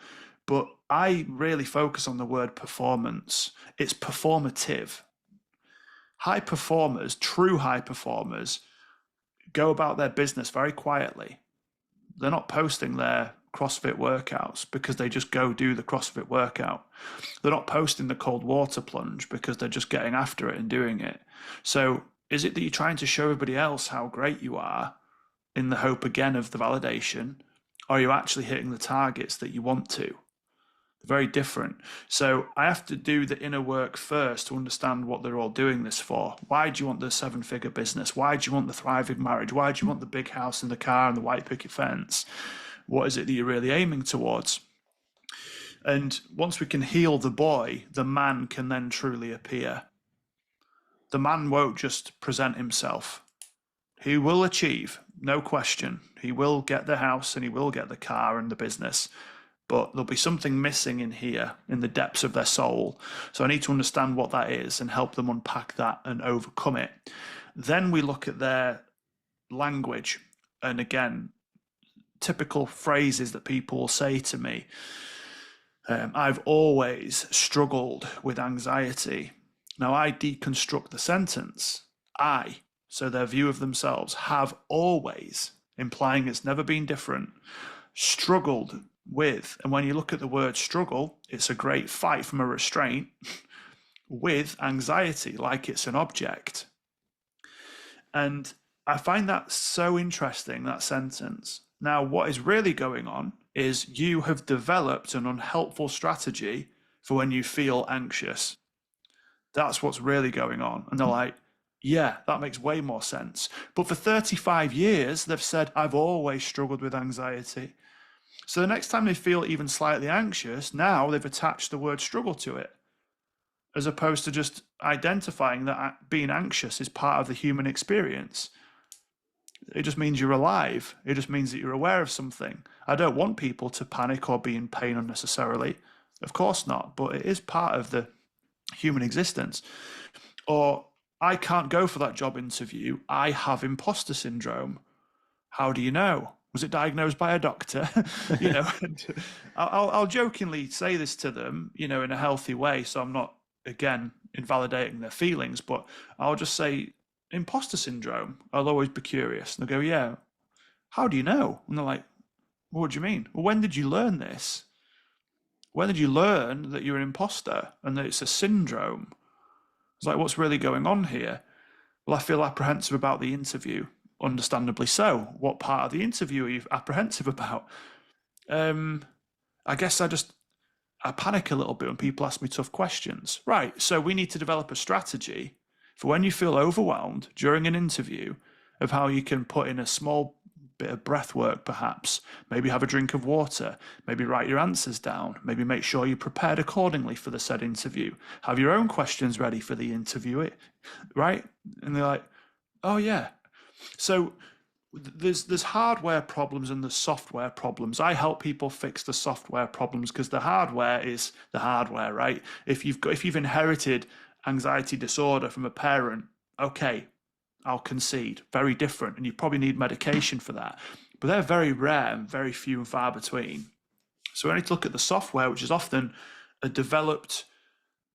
S1: but I really focus on the word performance. It's performative. High performers, true high performers, go about their business very quietly. They're not posting their CrossFit workouts because they just go do the CrossFit workout. They're not posting the cold water plunge because they're just getting after it and doing it. So is it that you're trying to show everybody else how great you are in the hope again of the validation? Or are you actually hitting the targets that you want to? Very different. So I have to do the inner work first to understand what they're all doing this for. Why do you want the 7-figure business? Why do you want the thriving marriage? Why do you want the big house and the car and the white picket fence? What is it that you're really aiming towards? And once we can heal the boy, the man can then truly appear. The man won't just present himself. He will achieve, no question. He will get the house and he will get the car and the business. But there'll be something missing in here, in the depths of their soul. So I need to understand what that is and help them unpack that and overcome it. Then we look at their language. And again, typical phrases that people will say to me. I've always struggled with anxiety. Now I deconstruct the sentence. So their view of themselves, have always, implying it's never been different, struggled with, and when you look at the word struggle, it's a great fight from a restraint with anxiety, like it's an object. And I find that so interesting, that sentence. Now, what is really going on is you have developed an unhelpful strategy for when you feel anxious. That's what's really going on. And they're like, yeah, that makes way more sense. But for 35 years, they've said, I've always struggled with anxiety. So the next time they feel even slightly anxious, now they've attached the word struggle to it, as opposed to just identifying that being anxious is part of the human experience. It just means you're alive. It just means that you're aware of something. I don't want people to panic or be in pain unnecessarily. Of course not, but it is part of the human existence. Or I can't go for that job interview. I have imposter syndrome. How do you know? Was it diagnosed by a doctor? I'll jokingly say this to them, in a healthy way. So I'm not, again, invalidating their feelings, but I'll just say imposter syndrome. I'll always be curious. And they'll go, yeah, how do you know? And they're like, what do you mean? Well, when did you learn this? When did you learn that you're an imposter and that it's a syndrome? It's like, what's really going on here? Well, I feel apprehensive about the interview. Understandably so. What part of the interview are you apprehensive about? I guess I panic a little bit when people ask me tough questions. Right, so we need to develop a strategy for when you feel overwhelmed during an interview of how you can put in a small bit of breath work perhaps, maybe have a drink of water, maybe write your answers down, maybe make sure you're prepared accordingly for the said interview, have your own questions ready for the interview, right? And they're like, oh yeah. So there's hardware problems and there's software problems. I help people fix the software problems because the hardware is the hardware, right? If you've inherited anxiety disorder from a parent, okay, I'll concede, very different, and you probably need medication for that. But they're very rare and very few and far between. So we need to look at the software, which is often a developed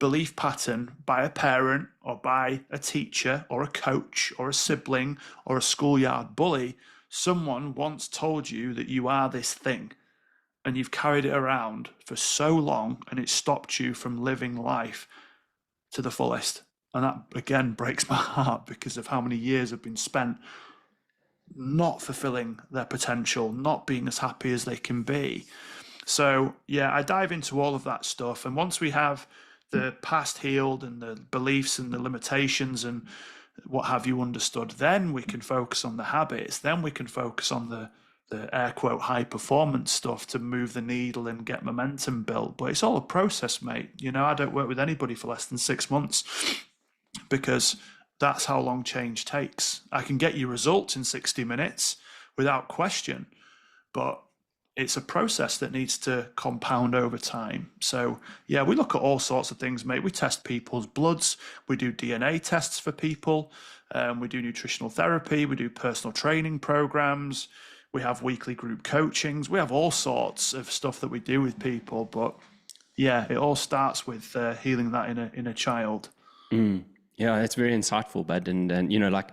S1: belief pattern by a parent or by a teacher or a coach or a sibling or a schoolyard bully. Someone once told you that you are this thing and you've carried it around for so long and it stopped you from living life to the fullest. And that, again, breaks my heart because of how many years have been spent not fulfilling their potential, not being as happy as they can be. So, yeah, I dive into all of that stuff. And once we have the past healed and the beliefs and the limitations and what have you understood, then we can focus on the habits. Then we can focus on the air quote high performance stuff to move the needle and get momentum built. But it's all a process, mate. You know, I don't work with anybody for less than 6 months because that's how long change takes. I can get you results in 60 minutes without question, but it's a process that needs to compound over time. So yeah, we look at all sorts of things, mate. We test people's bloods. We do DNA tests for people. We do nutritional therapy. We do personal training programs. We have weekly group coachings. We have all sorts of stuff that we do with people. But yeah, it all starts with healing that in a child.
S2: Yeah, it's very insightful, bud. And you know, like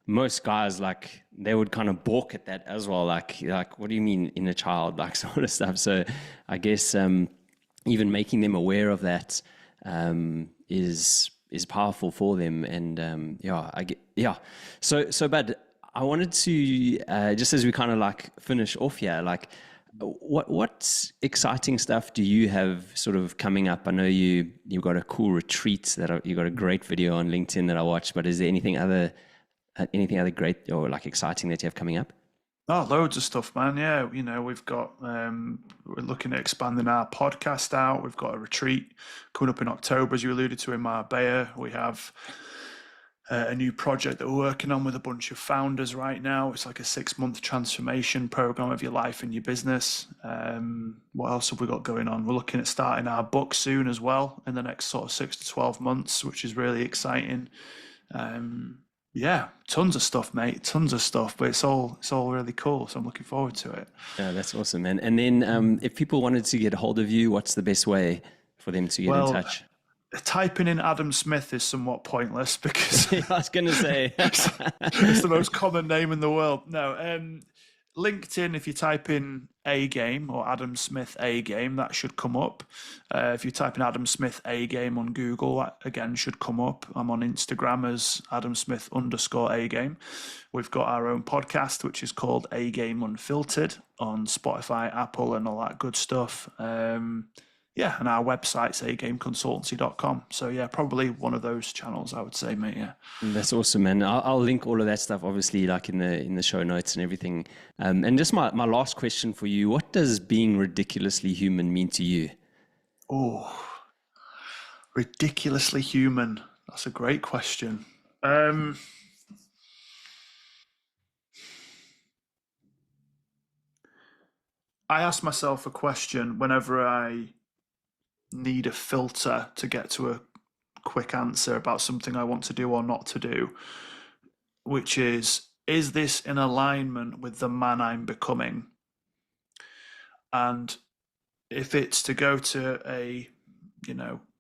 S2: most guys, like they would kind of balk at that as well. Like what do you mean in a child, like sort of stuff. So I guess even making them aware of that is powerful for them. And So, bud, I wanted to just as we kind of like finish off here, like what exciting stuff do you have sort of coming up? I know you've got a cool retreat you got a great video on LinkedIn that I watched, but is there anything other great or like exciting that you have coming up?
S1: Oh, loads of stuff, man. Yeah, you know, we've got we're looking at expanding our podcast out. We've got a retreat coming up in October, as you alluded to, in Marbella. We have a new project that we're working on with a bunch of founders right now. It's like a 6-month transformation program of your life and your business. What else have we got going on? We're looking at starting our book soon as well in the next sort of 6 to 12 months, which is really exciting. Yeah, tons of stuff, mate. Tons of stuff, but it's all really cool. So I'm looking forward to it.
S2: Yeah, that's awesome, man. And then if people wanted to get a hold of you, what's the best way for them to get in touch?
S1: Typing in Adam Smith is somewhat pointless because
S2: I was going to say
S1: it's the most common name in the world. No, LinkedIn, if you type in A Game or Adam Smith A Game, that should come up. If you type in Adam Smith A Game on Google, that again should come up. I'm on Instagram as Adam Smith _A Game. We've got our own podcast, which is called A Game Unfiltered on Spotify, Apple, and all that good stuff. Yeah, and our website's agameconsultancy.com. So yeah, probably one of those channels, I would say, mate. Yeah,
S2: that's awesome, man. I'll link all of that stuff, obviously, like in the show notes and everything. And just my last question for you: what does being ridiculously human mean to you?
S1: Oh, ridiculously human. That's a great question. I ask myself a question whenever I need a filter to get to a quick answer about something I want to do or not to do, which is this in alignment with the man I'm becoming? And if it's to go to a,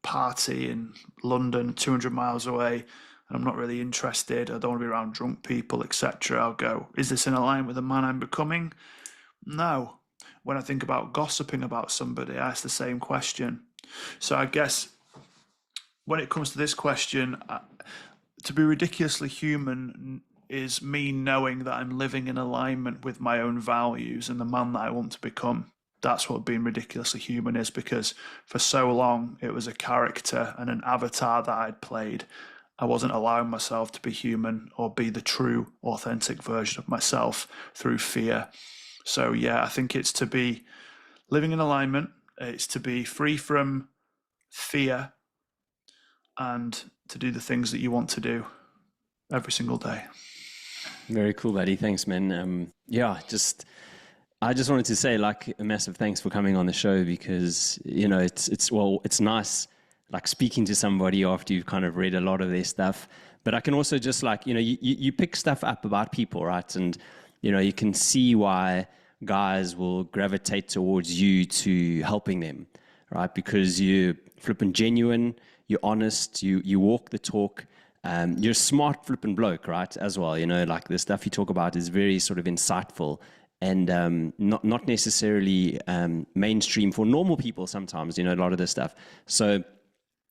S1: party in London, 200 miles away, and I'm not really interested, I don't want to be around drunk people, etc., I'll go, is this in alignment with the man I'm becoming? No. When I think about gossiping about somebody, I ask the same question. So I guess when it comes to this question, to be ridiculously human is me knowing that I'm living in alignment with my own values and the man that I want to become. That's what being ridiculously human is, because for so long it was a character and an avatar that I'd played, I wasn't allowing myself to be human or be the true, authentic version of myself through fear. So, yeah, I think it's to be living in alignment, it's to be free from fear and to do the things that you want to do every single day.
S2: Very cool, buddy. Thanks, man. Yeah, just I just wanted to say like a massive thanks for coming on the show because it's nice like speaking to somebody after you've kind of read a lot of their stuff. But I can also just like you pick stuff up about people, right? And you can see why guys will gravitate towards you to helping them, right? Because you're flipping genuine, you're honest, you walk the talk. You're a smart flipping bloke, right? As well, like the stuff you talk about is very sort of insightful and not necessarily mainstream for normal people sometimes, a lot of this stuff. So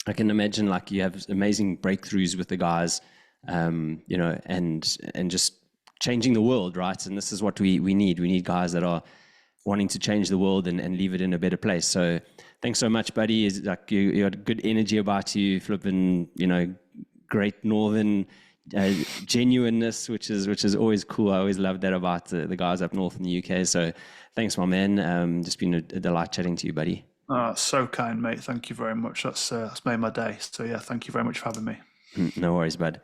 S2: I can imagine like you have amazing breakthroughs with the guys, and just changing the world, right? And this is what we need. We need guys that are wanting to change the world and leave it in a better place. So thanks so much, buddy. Is like you had good energy about you, flipping, great northern genuineness, which is always cool. I always love that about the guys up north in the UK. So thanks, my man. Just been a delight chatting to you, buddy.
S1: So kind, mate. Thank you very much. That's made my day. So yeah, thank you very much for having me.
S2: No worries, bud.